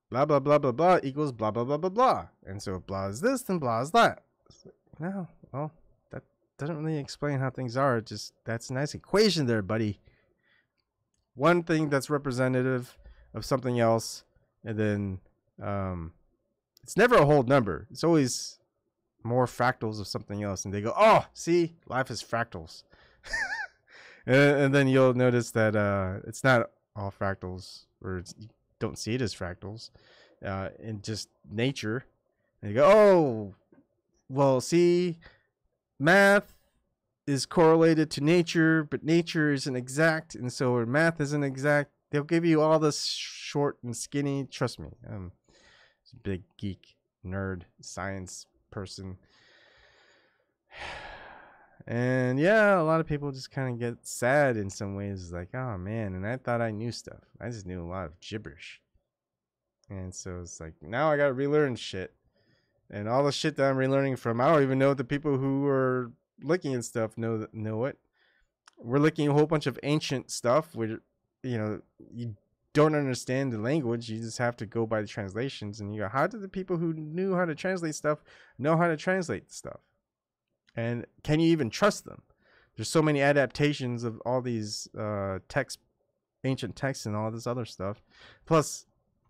Blah, blah, blah, blah, blah equals blah, blah, blah, blah, blah. And so if blah is this, then blah is that. Like, no, well, that doesn't really explain how things are. Just, that's a nice equation there, buddy. One thing that's representative of something else, and then it's never a whole number. It's always more fractals of something else. And they go, oh, see, life is fractals. and then you'll notice that it's not all fractals, or you don't see it as fractals in just nature. And you go, oh, well, see, math is correlated to nature, but nature isn't exact, and so math isn't exact. They'll give you all this short and skinny. Trust me, I'm a big geek, nerd, science person. And yeah, a lot of people just kind of get sad in some ways, like, oh man, and I thought I knew stuff. I just knew a lot of gibberish. And so it's like, now I gotta relearn shit. And all the shit that I'm relearning from, I don't even know if the people who are looking at stuff know it. We're looking at a whole bunch of ancient stuff where, you don't understand the language. You just have to go by the translations. And you go, how did the people who knew how to translate stuff know how to translate stuff? And can you even trust them? There's so many adaptations of all these ancient texts and all this other stuff. Plus,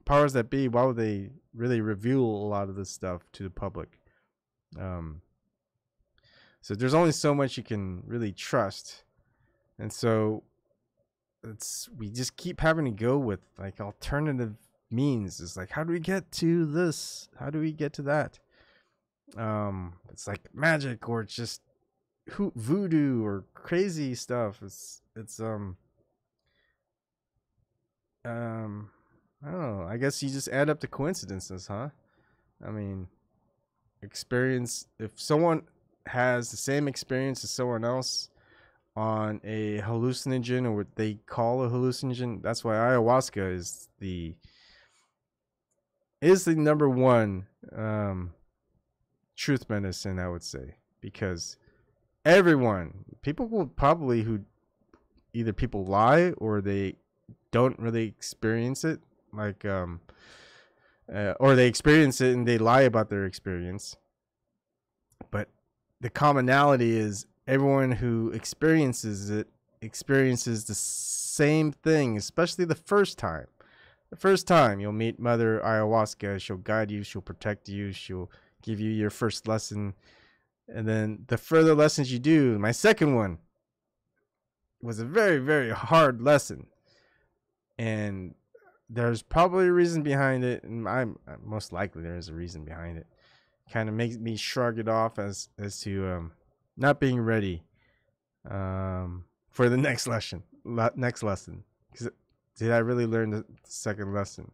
powers that be, why would they really reveal a lot of this stuff to the public? So there's only so much you can really trust. And so we just keep having to go with like alternative means. It's like, how do we get to this? How do we get to that? It's like magic, or it's just voodoo or crazy stuff. It's I don't know. I guess you just add up the coincidences, huh? I mean, experience. If someone has the same experience as someone else on a hallucinogen, or what they call a hallucinogen, that's why ayahuasca is the number one truth medicine, I would say, because people will probably, who either people lie or they don't really experience it, like or they experience it and they lie about their experience. But the commonality is everyone who experiences it experiences the same thing, especially the first time. The first time you'll meet Mother Ayahuasca, she'll guide you, she'll protect you, she'll give you your first lesson. And then the further lessons you do, my second one was a very, very hard lesson. And there's probably a reason behind it. And I'm most likely there is a reason behind it. Kind of makes me shrug it off as to not being ready for the next lesson. Because did I really learn the second lesson?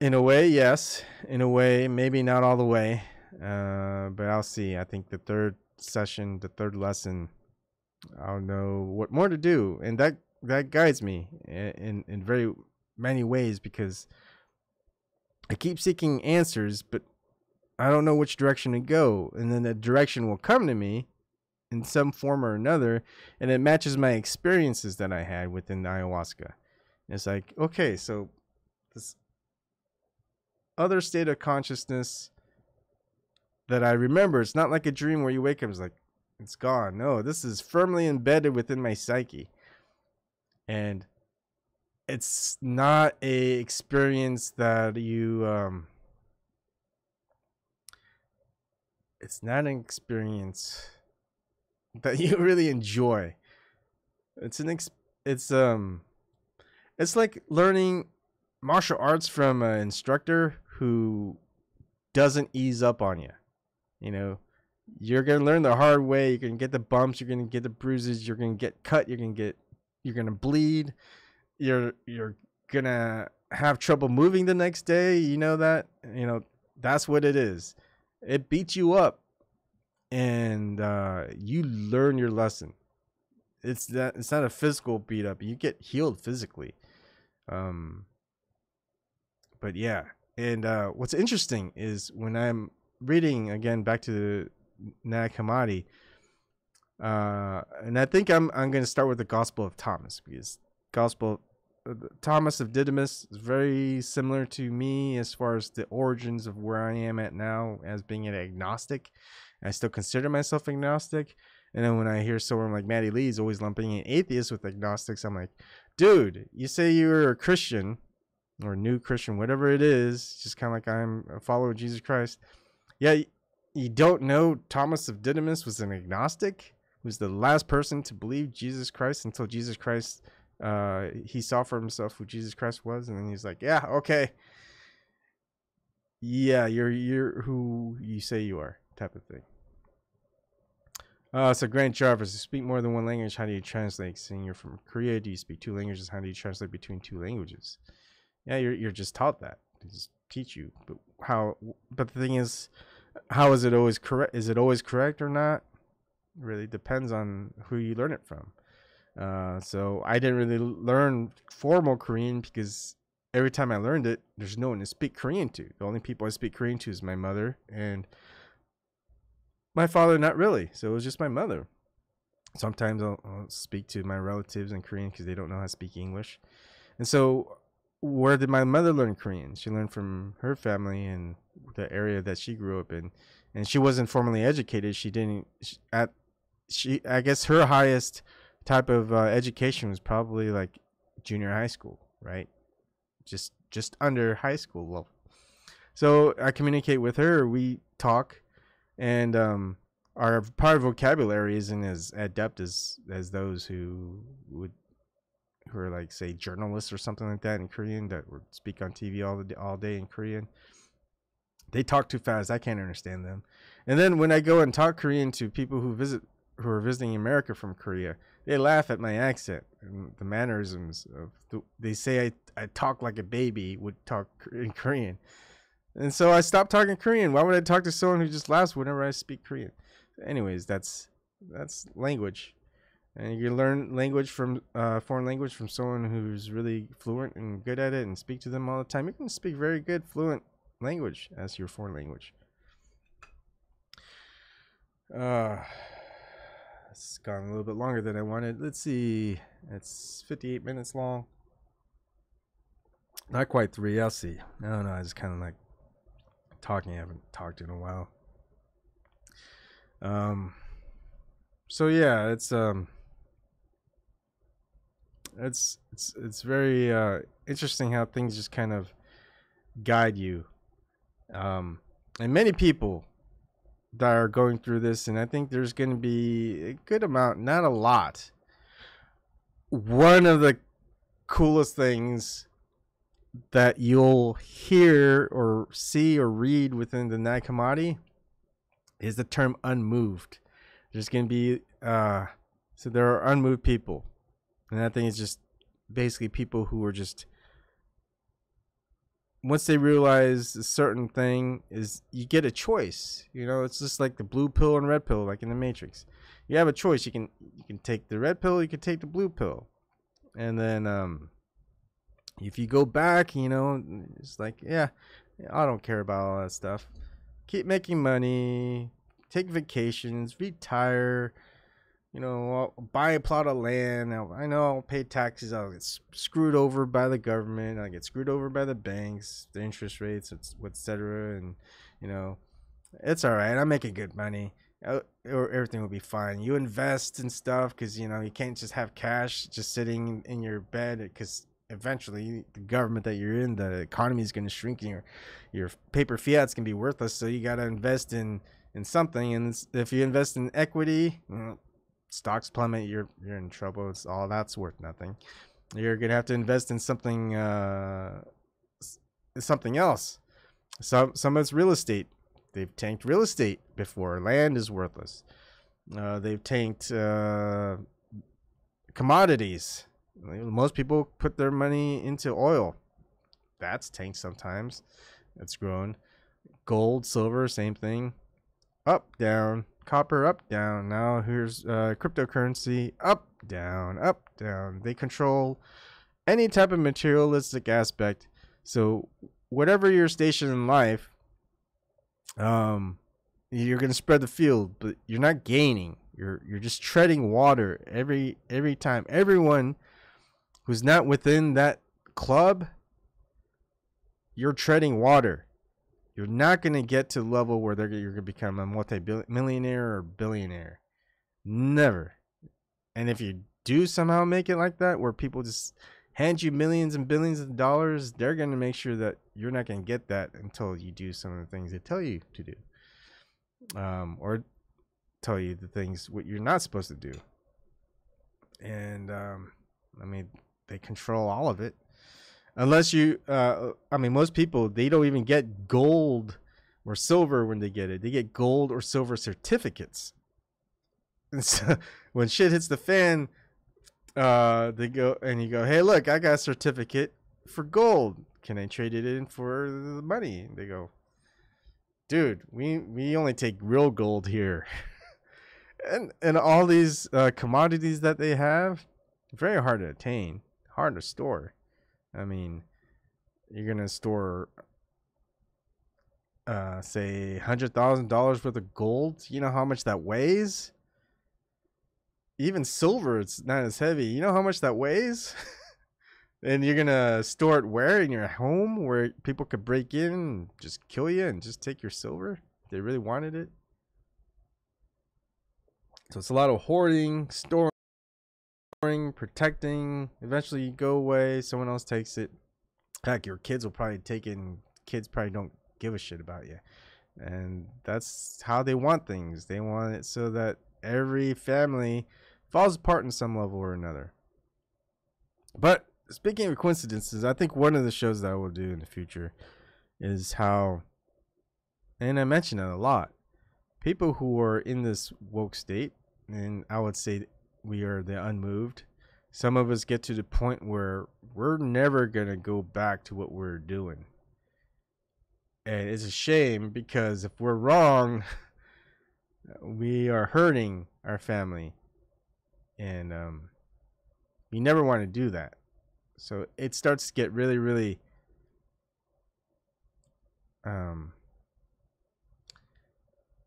In a way, yes. In a way, maybe not all the way. But I'll see. I think the third lesson, I'll know what more to do. And that guides me in very many ways, because I keep seeking answers, but I don't know which direction to go. And then the direction will come to me in some form or another, and it matches my experiences that I had within ayahuasca. And it's like, okay, so this other state of consciousness that I remember, it's not like a dream where you wake up, it's like, it's gone. No, this is firmly embedded within my psyche. And it's not a experience that you, it's not an experience that you really enjoy. It's like learning martial arts from an instructor who doesn't ease up on you. You know, you're gonna learn the hard way. You're gonna get the bumps. You're gonna get the bruises. You're gonna get cut. You're gonna bleed. You're gonna have trouble moving the next day. You know that. You know that's what it is. It beats you up, and you learn your lesson. It's not a physical beat up. You get healed physically. But yeah, and what's interesting is when I'm reading again back to the Nag Hammadi, and I think I'm going to start with the Gospel of Thomas, because Thomas of Didymus is very similar to me as far as the origins of where I am at now as being an agnostic. I still consider myself agnostic. And then when I hear someone like Maddie Lee is always lumping in atheists with agnostics, I'm like, dude, you say you're a Christian or new Christian, whatever it is, just kind of like I'm a follower of Jesus Christ. Yeah, you don't know Thomas of Didymus was an agnostic, was the last person to believe Jesus Christ until Jesus Christ, he saw for himself who Jesus Christ was, and then he's like, yeah, okay, yeah, you're who you say you are, type of thing. So Grant Jarvis, you speak more than one language. How do you translate? Saying you're from Korea, do you speak two languages? How do you translate between two languages? Yeah, you're just taught that. They just teach you. But how? But the thing is, how is it always correct? Is it always correct or not? It really depends on who you learn it from. So I didn't really learn formal Korean because every time I learned it, there's no one to speak Korean to. The only people I speak Korean to is my mother and my father. Not really. So it was just my mother. Sometimes I'll speak to my relatives in Korean because they don't know how to speak English. And so, where did my mother learn Korean? She learned from her family and the area that she grew up in, and she wasn't formally educated. She didn't I guess her highest type of education was probably like junior high school, right? Just under high school level. So I communicate with her. We talk, and our part of vocabulary isn't as adept as those who are like, say, journalists or something like that in Korean that would speak on TV all day in Korean. They talk too fast. I can't understand them. And then when I go and talk Korean to people who are visiting America from Korea, they laugh at my accent and the mannerisms they say I talk like a baby would talk in Korean. And so I stopped talking Korean. Why would I talk to someone who just laughs whenever I speak Korean? Anyways, that's language. And you learn language from foreign language from someone who's really fluent and good at it and speak to them all the time. You can speak very good, fluent language as your foreign language. It's gone a little bit longer than I wanted. Let's see. It's 58 minutes long. Not quite 3. I'll see. I don't know. I just kind of like talking. I haven't talked in a while. So yeah, it's very interesting how things just kind of guide you. And many people that are going through this, and I think there's going to be a good amount, not a lot. One of the coolest things that you'll hear or see or read within the Nag Hammadi is the term unmoved. There's going to be so there are unmoved people, and I think it's just basically people who are just, once they realize a certain thing, is you get a choice. You know, it's just like the blue pill and red pill, like in the Matrix. You have a choice. You can take the red pill, you can take the blue pill, and then if you go back, you know, it's like, yeah, I don't care about all that stuff. Keep making money, take vacations, retire. You know, I'll buy a plot of land. I know I'll pay taxes. I'll get screwed over by the government. I'll get screwed over by the banks, the interest rates, etc. And, you know, it's all right. I'm making good money. Or everything will be fine. You invest in stuff because, you know, you can't just have cash just sitting in your bed, because eventually the government that you're in, the economy is going to shrink, and your paper fiat's going to be worthless. So you got to invest in something. And if you invest in equity, well, stocks plummet, you're in trouble. It's all that's worth nothing. You're gonna have to invest in something else. Some of it's real estate. They've tanked real estate before. Land is worthless. They've tanked commodities. Most people put their money into oil. That's tanked sometimes. It's grown. Gold, silver, same thing. Up, down. Copper, up, down. Now here's cryptocurrency, up, down, up, down. They control any type of materialistic aspect. So whatever your station in life, you're gonna spread the field, but you're not gaining. You're just treading water every time. Everyone who's not within that club, you're treading water. You're not going to get to the level where you're going to become a multi-millionaire or billionaire. Never. And if you do somehow make it like that, where people just hand you millions and billions of dollars, they're going to make sure that you're not going to get that until you do some of the things they tell you to do. Or tell you the things what you're not supposed to do. And, I mean, they control all of it. Unless you, I mean, most people, they don't even get gold or silver when they get it. They get gold or silver certificates. And so when shit hits the fan, they go and you go, hey, look, I got a certificate for gold. Can I trade it in for the money? And they go, dude, we only take real gold here. And all these commodities that they have, very hard to attain, hard to store. I mean, you're gonna store, say, $100,000 worth of gold. You know how much that weighs? Even silver, it's not as heavy. You know how much that weighs? And you're gonna store it where? In your home, where people could break in and just kill you and just take your silver? If they really wanted it. So it's a lot of hoarding, storing, protecting. Eventually you go away, someone else takes it. Heck, your kids will probably take it, and kids probably don't give a shit about you. And that's how they want things. They want it so that every family falls apart in some level or another. But speaking of coincidences, I think one of the shows that I will do in the future is how, and I mention it a lot, people who are in this woke state, and I would say we are the unmoved. Some of us get to the point where we're never going to go back to what we're doing. And it's a shame, because if we're wrong, we are hurting our family. And we never want to do that. So it starts to get really, really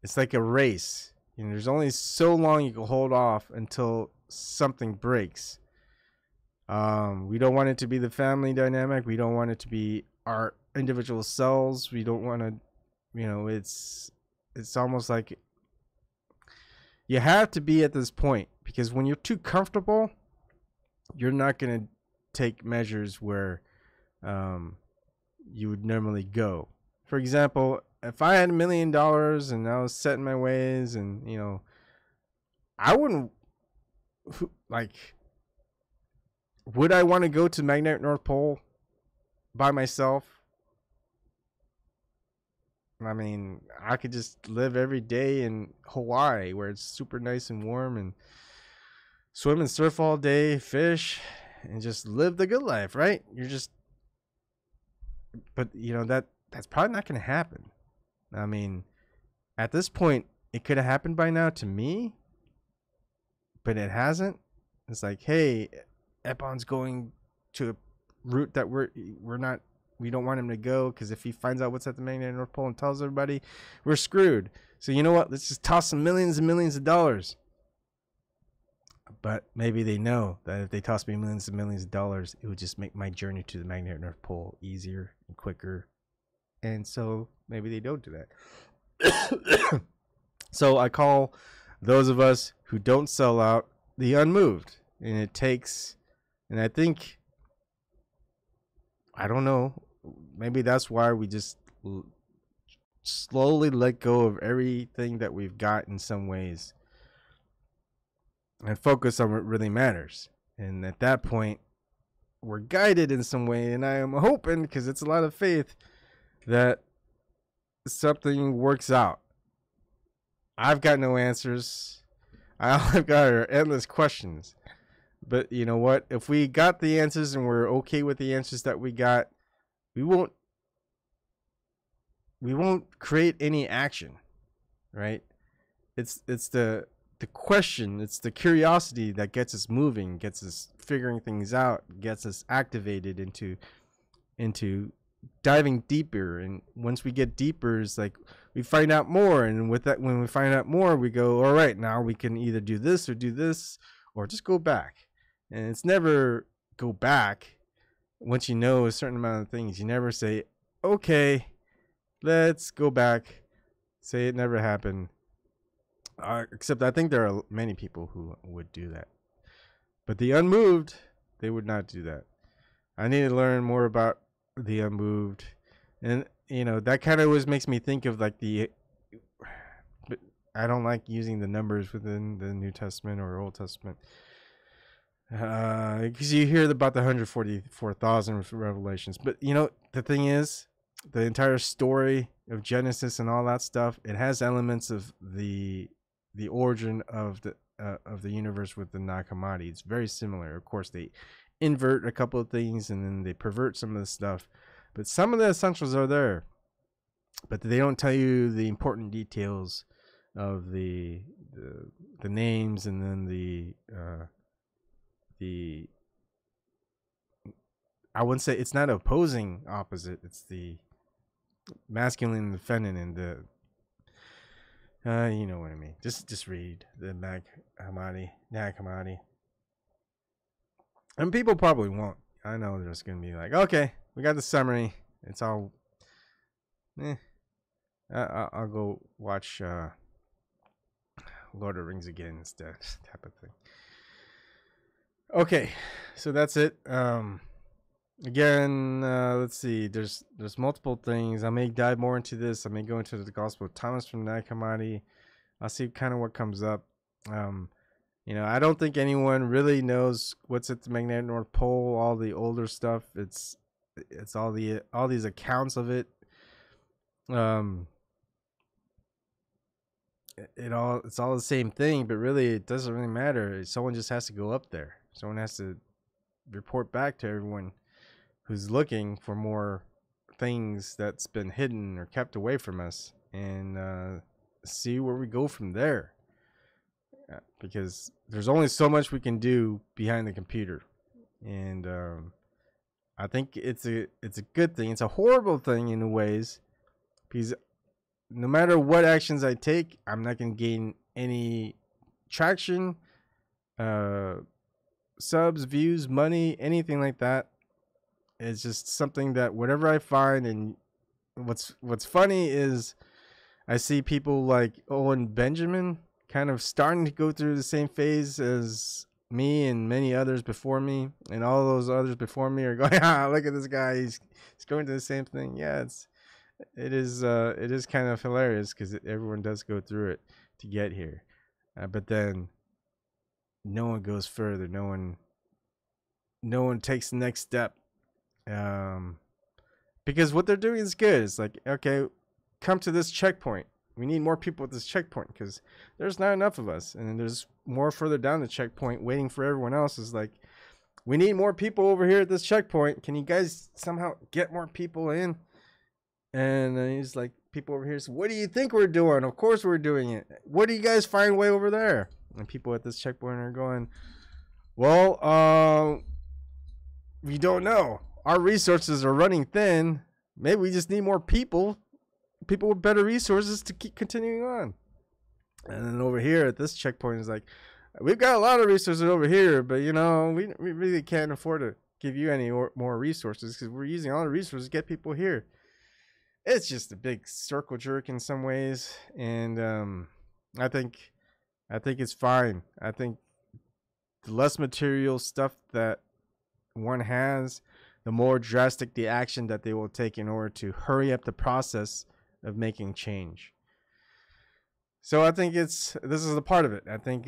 it's like a race. You know, there's only so long you can hold off until something breaks. We don't want it to be the family dynamic. We don't want it to be our individual selves. We don't want to, you know, it's almost like you have to be at this point, because when you're too comfortable, you're not going to take measures where you would normally go. For example, if I had $1 million and I was set in my ways, and, you know, I wouldn't, like, would I want to go to Magnetic North Pole by myself? I mean, I could just live every day in Hawaii, where it's super nice and warm, and swim and surf all day, fish, and just live the good life, right? You're just, but you know, that's probably not going to happen. I mean, at this point, it could have happened by now to me, but it hasn't. It's like, hey, Ebon's going to a route that we don't want him to go, because if he finds out what's at the Magnetic North Pole and tells everybody, we're screwed. So you know what? Let's just toss some millions and millions of dollars. But maybe they know that if they toss me millions and millions of dollars, it would just make my journey to the Magnetic North Pole easier and quicker. And so maybe they don't do that. So I call those of us who don't sell out the unmoved. And it takes, and I think, I don't know, maybe that's why we just slowly let go of everything that we've got in some ways and focus on what really matters. And at that point, we're guided in some way, and I am hoping, because it's a lot of faith, that something works out. I've got no answers. All I've got are endless questions. But you know what? If we got the answers and we're okay with the answers that we got, we won't create any action, right? It's the question, it's the curiosity that gets us moving, gets us figuring things out, gets us activated into diving deeper. And once we get deeper, it's like we find out more, and with that, when we find out more, we go, all right, now we can either do this or just go back. And it's never go back. Once you know a certain amount of things, you never say, okay, let's go back, say it never happened. Except I think there are many people who would do that. But the unmoved, they would not do that. I need to learn more about the unmoved. And, you know, that kind of always makes me think of like but I don't like using the numbers within the New Testament or Old Testament. Because you hear about the 144,000 revelations. But, you know, the thing is, the entire story of Genesis and all that stuff, it has elements of the origin of of the universe with the Nag Hammadi. It's very similar. Of course, they invert a couple of things and then they pervert some of the stuff, but some of the essentials are there. But they don't tell you the important details of the names, and then the I wouldn't say it's not opposing opposite. It's the masculine and the feminine. The you know what I mean. Just read the Nag Hammadi. And people probably won't. I know they're just gonna be like, okay, we got the summary. It's all. I'll go watch Lord of the Rings again instead, type of thing. Okay, so that's it. Again, let's see. There's multiple things. I may dive more into this. I may go into the Gospel of Thomas from Nag Hammadi. I'll see kind of what comes up. I don't think anyone really knows what's at the magnetic North Pole. All the older stuff. It's all these accounts of it. It's all the same thing, but really it doesn't really matter. Someone just has to go up there. Someone has to report back to everyone who's looking for more things that's been hidden or kept away from us, and see where we go from there. Because there's only so much we can do behind the computer, and I think it's a good thing. It's a horrible thing in ways, because no matter what actions I take, I'm not going to gain any traction, subs, views, money, anything like that. It's just something that whatever I find. And what's funny is I see people like Owen Benjamin kind of starting to go through the same phase as me and many others before me, and all those others before me are going, look at this guy, he's going through the same thing. Yeah, it is kind of hilarious, because everyone does go through it to get here, but then no one goes further. No one takes the next step, because what they're doing is good. It's like, okay, come to this checkpoint. We need more people at this checkpoint, because there's not enough of us, and then there's more further down the checkpoint waiting for everyone else. Is like, we need more people over here at this checkpoint. Can you guys somehow get more people in? And he's like, people over here say, what do you think we're doing? Of course we're doing it. What do you guys find way over there? And people at this checkpoint are going, well, we don't know. Our resources are running thin. Maybe we just need more people with better resources to keep continuing on. And then over here at this checkpoint is like, we've got a lot of resources over here, but we really can't afford to give you any more resources, because we're using all the resources to get people here. It's just a big circle jerk in some ways, and I think it's fine. I think the less material stuff that one has, the more drastic the action that they will take in order to hurry up the process of making change. So I think this is a part of it. I think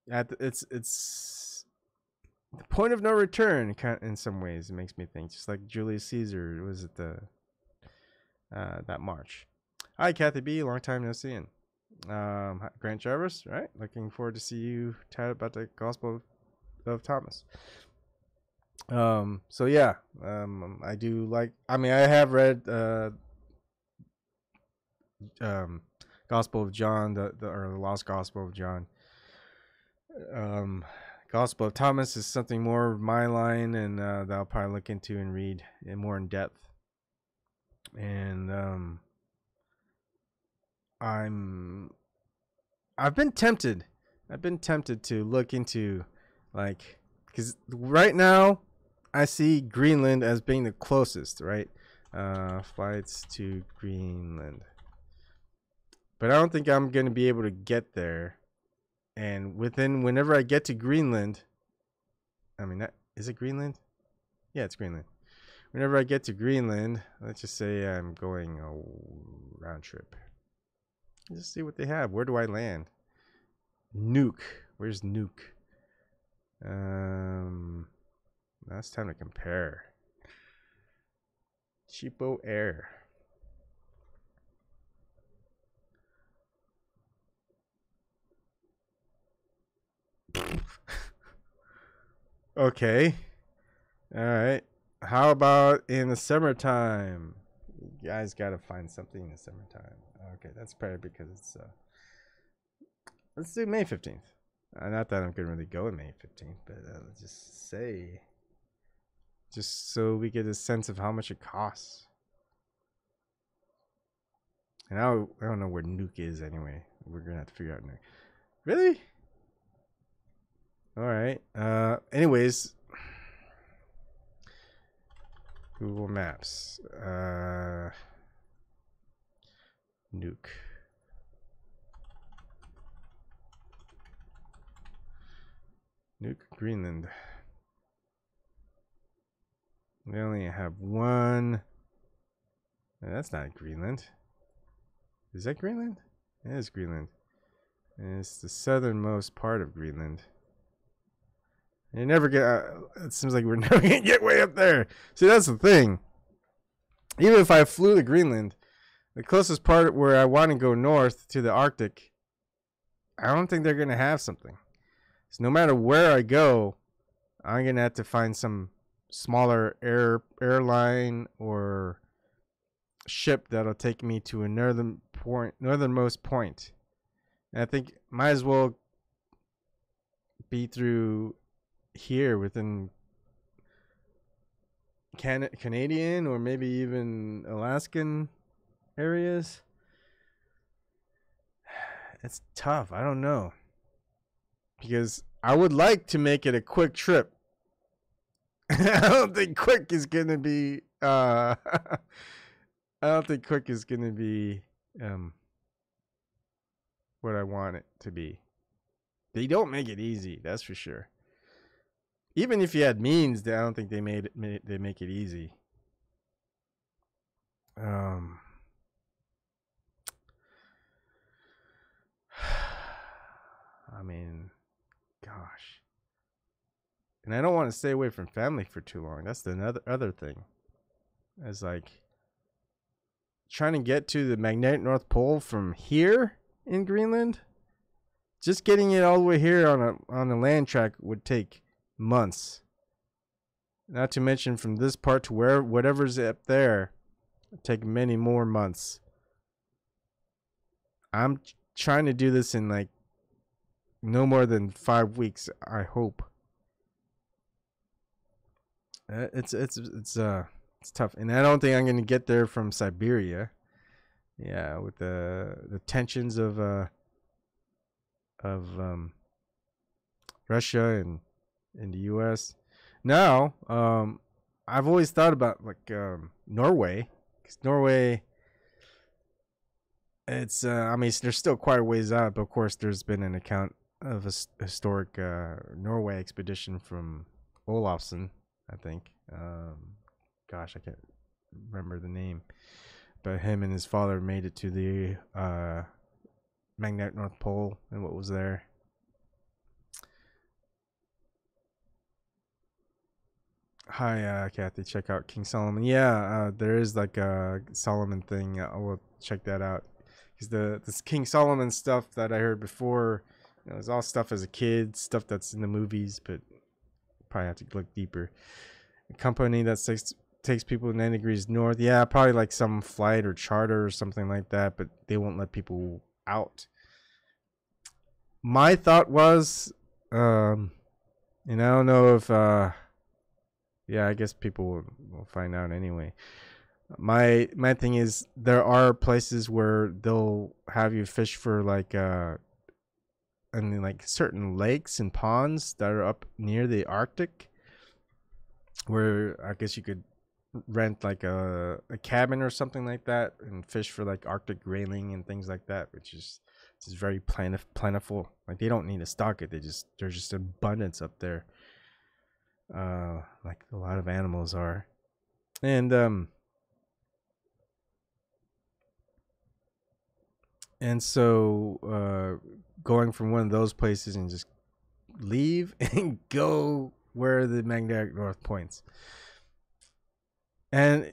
it's the point of no return, in some ways. It makes me think, just like Julius Caesar. Was it that march? Hi, Kathy B. Long time no seeing. Grant Jarvis, right? Looking forward to see you chat about the Gospel of Thomas. So yeah, I do like. I mean, I have read Gospel of John, or the Lost Gospel of John. Gospel of Thomas is something more of my line, and that I'll probably look into and read more in depth. And I've been tempted to look into, like, because right now I see Greenland as being the closest, right? Flights to Greenland, but I don't think I'm gonna be able to get there. And whenever I get to Greenland, I mean, is it Greenland? Yeah, it's Greenland. Whenever I get to Greenland, let's just say I'm going a round trip. Let's see what they have. Where do I land? Nuke. Where's Nuke? Now it's time to compare. Cheapo Air. Okay. All right. How about in the summertime? You guys got to find something in the summertime. Okay, that's probably because it's let's do May 15th. Not that I'm gonna really go in May 15th, but let's just say, just so we get a sense of how much it costs. And I don't know where Nuke is anyway. We're gonna have to figure out Nuke. Really? All right. Anyways, Google Maps. Nuke. Nuke Greenland. We only have one. That's not Greenland. Is that Greenland? It is Greenland. And it's the southernmost part of Greenland. You never get. It seems like we're never gonna get way up there. See, that's the thing. Even if I flew to Greenland, the closest part where I want to go north to the Arctic, I don't think they're gonna have something. So no matter where I go, I'm gonna have to find some smaller airline or ship that'll take me to a northernmost point. And I think might as well be through here within Canadian or maybe even Alaskan areas. It's tough. I don't know. Because I would like to make it a quick trip. I don't think quick is going to be I don't think quick is going to be what I want it to be. They don't make it easy, that's for sure. Even if you had means, I don't think they they make it easy. I mean, gosh. And I don't want to stay away from family for too long. That's the other thing. It's like trying to get to the magnetic North Pole from here in Greenland. Just getting it all the way here on a land track would take months. Not to mention from this part to whatever's up there, it'd take many more months. I'm trying to do this in like no more than 5 weeks, I hope. It's tough, and I don't think I'm gonna get there from Siberia. Yeah, with the tensions of Russia and the U.S. Now, I've always thought about like Norway, because Norway, it's I mean there's still quite a ways out, but of course there's been an account of a historic Norway expedition from Olafsson, I think. Gosh, I can't remember the name, but him and his father made it to the magnetic North Pole and what was there. Hi, Kathy. Check out King Solomon. Yeah, there is like a Solomon thing. I will check that out. Because this King Solomon stuff that I heard before, you know, it was all stuff as a kid, stuff that's in the movies, but probably have to look deeper. A company that takes people 90 degrees north. Yeah, probably like some flight or charter or something like that, but they won't let people out. My thought was, and I don't know if, yeah, I guess people will find out anyway. My thing is there are places where they'll have you fish for like and like certain lakes and ponds that are up near the Arctic, where I guess you could rent like a cabin or something like that and fish for like Arctic grayling and things like that, which is very plentiful. Like they don't need to stock it; there's just abundance up there. Like a lot of animals are, and so going from one of those places and just leave and go where the magnetic north points. And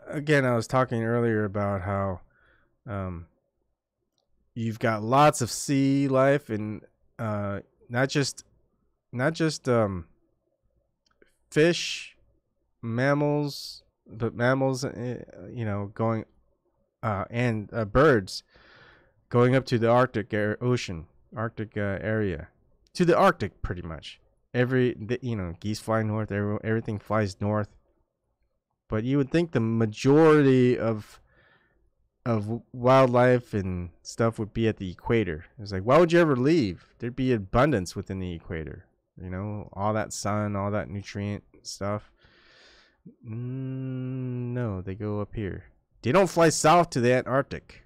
again, I was talking earlier about how you've got lots of sea life and not just not just fish, mammals, but mammals, going and birds going up to the Arctic Ocean, Arctic area, to the Arctic, pretty much. Geese fly north. Everything flies north. But you would think the majority of wildlife and stuff would be at the equator. It's like, why would you ever leave? There'd be abundance within the equator. All that sun, all that nutrient stuff. No, they go up here. They don't fly south to the Antarctic.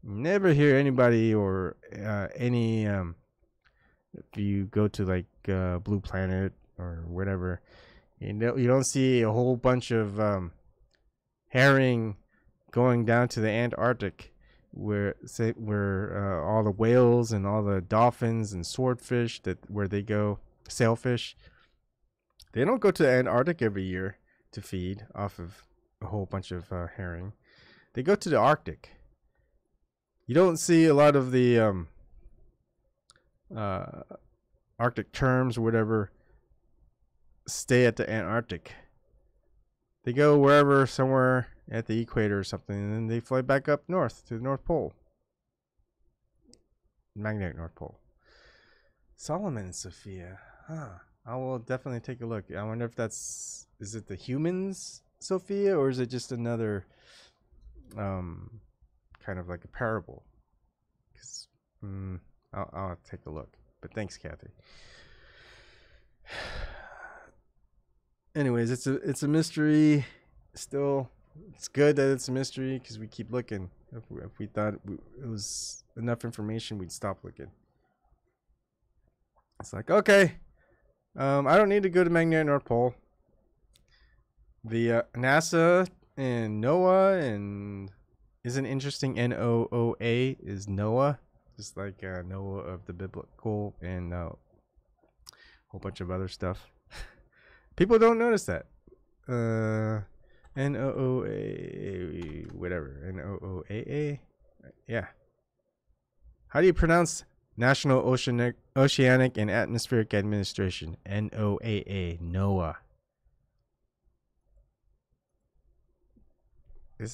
Never hear anybody or any. If you go to like Blue Planet or whatever, you don't see a whole bunch of herring going down to the Antarctic, where all the whales and all the dolphins and swordfish where they go, sailfish. They don't go to the Antarctic every year to feed off of a whole bunch of herring. They go to the Arctic. You don't see a lot of the Arctic terms or whatever stay at the Antarctic. They go wherever, somewhere at the equator or something, and then they fly back up north to the North Pole. Magnetic North Pole. Solomon Sophia. Huh. I will definitely take a look. I wonder if is it the humans Sophia, or is it just another kind of like a parable? Because I'll take a look. But thanks, Kathy. Anyways, it's a mystery. Still, it's good that it's a mystery because we keep looking. If we thought it was enough information, we'd stop looking. It's like, okay, I don't need to go to Magnetic North Pole. The NASA and NOAA and isn't interesting. NOOA is NOAA, just like Noah of the biblical and a whole bunch of other stuff. People don't notice that. NOOA, whatever. NOOAA. Yeah. How do you pronounce National Oceanic and Atmospheric Administration? NOAA. NOAA. Is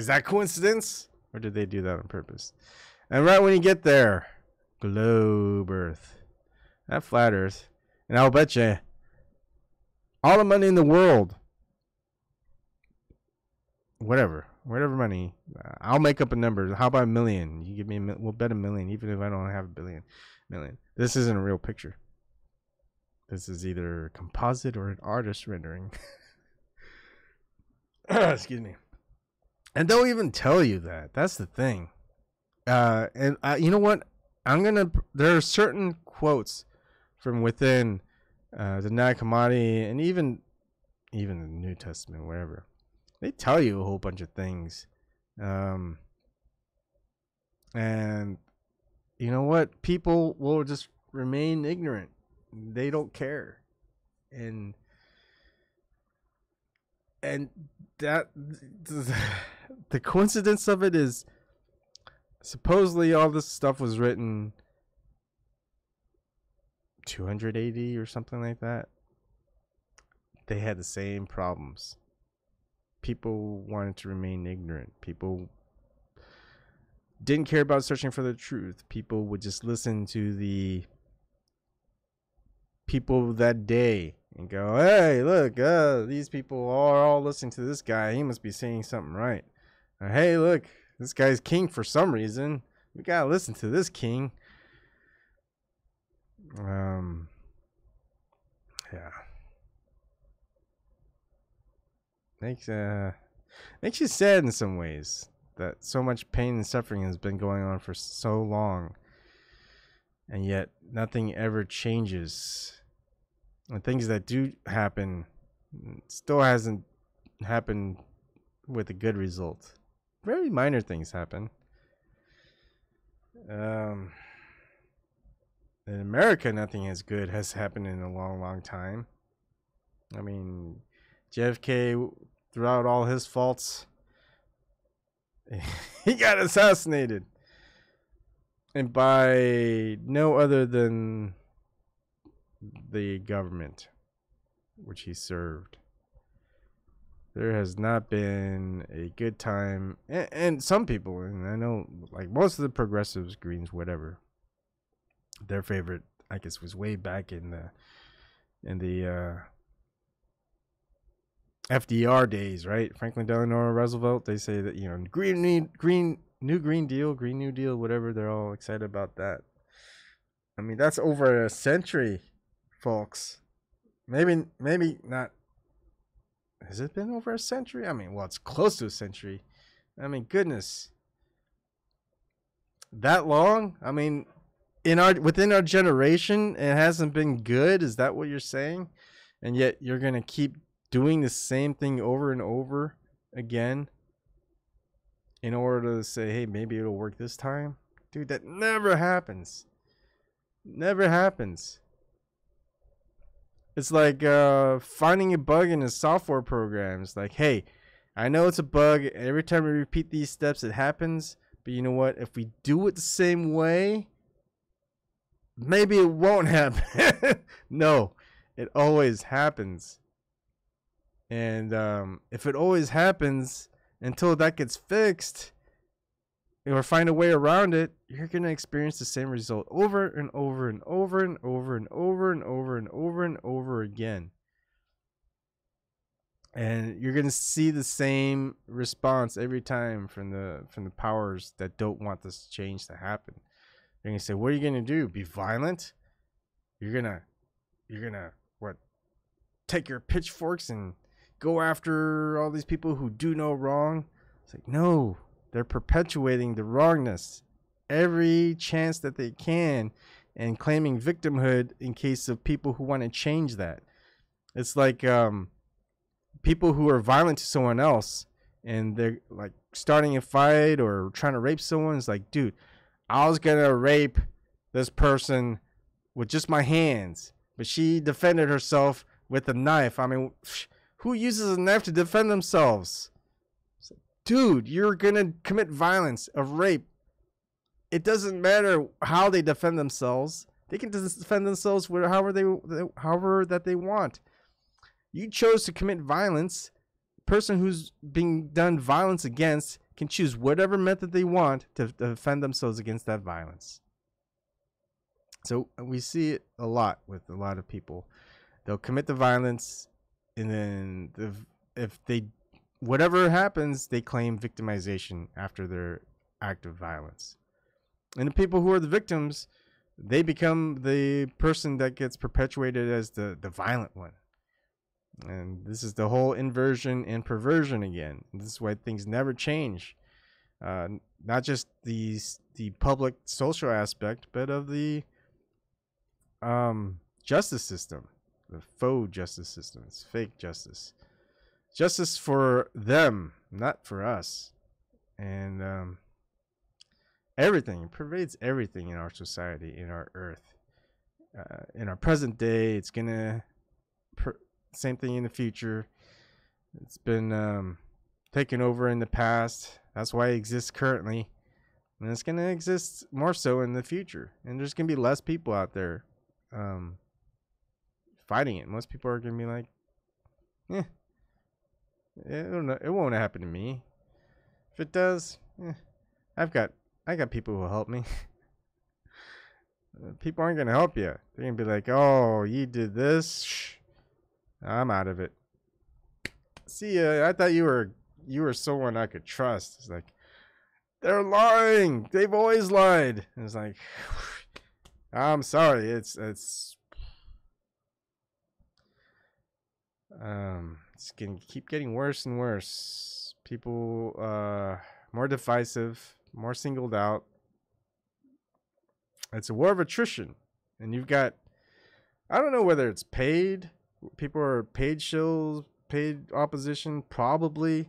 that coincidence? Or did they do that on purpose? And right when you get there, globe Earth. Not flat Earth. And I'll bet you all the money in the world, whatever money, I'll make up a number. How about $1 million? You give me we'll bet $1 million, even if I don't have $1 million. This isn't a real picture. This is either composite or an artist rendering. Excuse me. And they'll even tell you that. That's the thing. And you know what? There are certain quotes from within the Nag Hammadi and even the New Testament, whatever. They tell you a whole bunch of things. And you know what? People will just remain ignorant. They don't care. And that the coincidence of it is supposedly all this stuff was written 280 or something like that. They had the same problems. People wanted to remain ignorant. People didn't care about searching for the truth. People would just listen to the people of that day and go, hey, look, these people are all listening to this guy. He must be saying something right. Hey, look, this guy's king for some reason. We gotta listen to this king. Yeah. Makes you sad in some ways that so much pain and suffering has been going on for so long, and yet nothing ever changes. And things that do happen still hasn't happened with a good result. Very minor things happen. In America, nothing as good has happened in a long, long time. I mean, JFK, throughout all his faults, he got assassinated. And by no other than the government which he served. There has not been a good time, and some people, and I know, like most of the progressives, Greens, whatever, their favorite, I guess, was way back in the FDR days, right? Franklin Delano Roosevelt. They say that, you know, Green New Deal, whatever. They're all excited about that. I mean, that's over a century, folks. Maybe not. Has it been over a century? I mean, well, it's close to a century. I mean, goodness, that long? I mean, within our generation, it hasn't been good. Is that what you're saying? And yet you're gonna keep doing the same thing over and over again in order to say, hey, maybe it'll work this time? Dude, that never happens. Never happens. It's like finding a bug in a software program. It's like, hey, I know it's a bug. Every time we repeat these steps, it happens. But you know what? If we do it the same way, maybe it won't happen. No, it always happens. And if it always happens until that gets fixed, or find a way around it, you're going to experience the same result over and over and over and over and over and over and over and over again. And you're going to see the same response every time from the powers that don't want this change to happen. They're going to say, what are you going to do? Be violent? You're going to what? Take your pitchforks and go after all these people who do no wrong? It's like, no. They're perpetuating the wrongness every chance that they can and claiming victimhood in case of people who want to change that. It's like people who are violent to someone else and they're like starting a fight or trying to rape someone. It's like, dude, I was going to rape this person with just my hands, but she defended herself with a knife. I mean, who uses a knife to defend themselves? Dude, you're going to commit violence, a rape. It doesn't matter how they defend themselves. They can defend themselves however that they want. You chose to commit violence. The person who's being done violence against can choose whatever method they want to defend themselves against that violence. So we see it a lot with a lot of people. They'll commit the violence, and then if they whatever happens, they claim victimization after their act of violence. And the people who are the victims, they become the person that gets perpetuated as the violent one. And this is the whole inversion and perversion again. This is why things never change. Not just the public social aspect, but of the justice system. The faux justice system. It's fake justice. Justice for them, not for us. And everything, it pervades everything in our society, in our earth. In our present day, it's going to... same thing in the future. It's been taken over in the past. That's why it exists currently. And it's going to exist more so in the future. And there's going to be less people out there fighting it. Most people are going to be like, it won't happen to me. If it does, I got people who will help me. People aren't gonna help you. They're gonna be like, "Oh, you did this. Shh. I'm out of it. See, I thought you were someone I could trust." It's like, they're lying. They've always lied. And it's like, I'm sorry. It's keep getting worse and worse. People more divisive, more singled out. It's a war of attrition. And you've got, I don't know whether it's paid. People are paid shills, paid opposition, probably.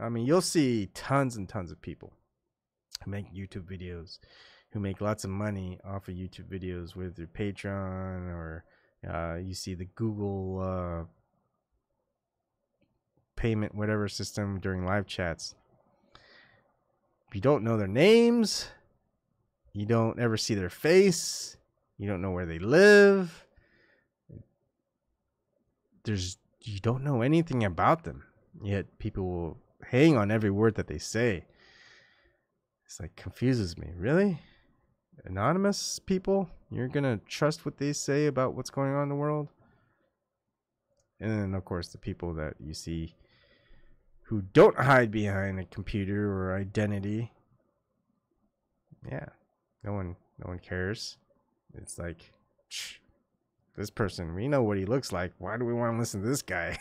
I mean, you'll see tons and tons of people who make YouTube videos, who make lots of money off of YouTube videos with their Patreon, or you see the Google payment, whatever system during live chats. You don't know their names. You don't ever see their face. You don't know where they live. you don't know anything about them, yet people will hang on every word that they say. It's like confuses me. Really? Anonymous people? You're gonna trust what they say about what's going on in the world? And then of course the people that you see who don't hide behind a computer or identity. Yeah. No one cares. It's like, this person, we know what he looks like. Why do we want to listen to this guy?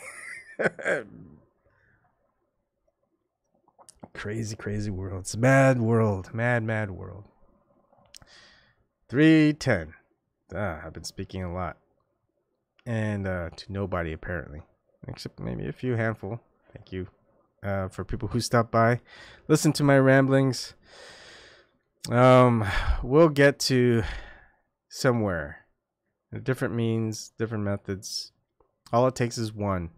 Crazy world. It's a mad world. Mad world. 310. I've been speaking a lot. And to nobody, apparently. Except maybe a few handful. Thank you for people who stopped by. Listen to my ramblings. We'll get to somewhere. Different means, different methods. All it takes is one.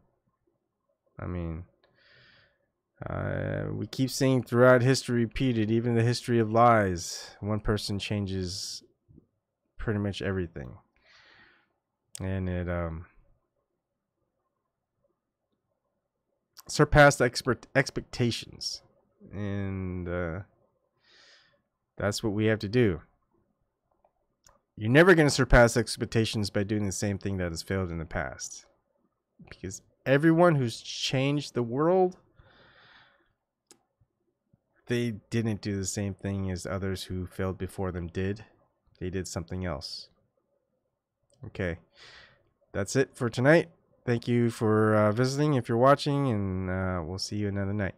I mean, we keep seeing throughout history repeated, even the history of lies. One person changes pretty much everything. And it surpassed expectations. And that's what we have to do. You're never going to surpass expectations by doing the same thing that has failed in the past. Because everyone who's changed the world, they didn't do the same thing as others who failed before them did. They did something else. Okay. That's it for tonight. Thank you for visiting if you're watching, and we'll see you another night.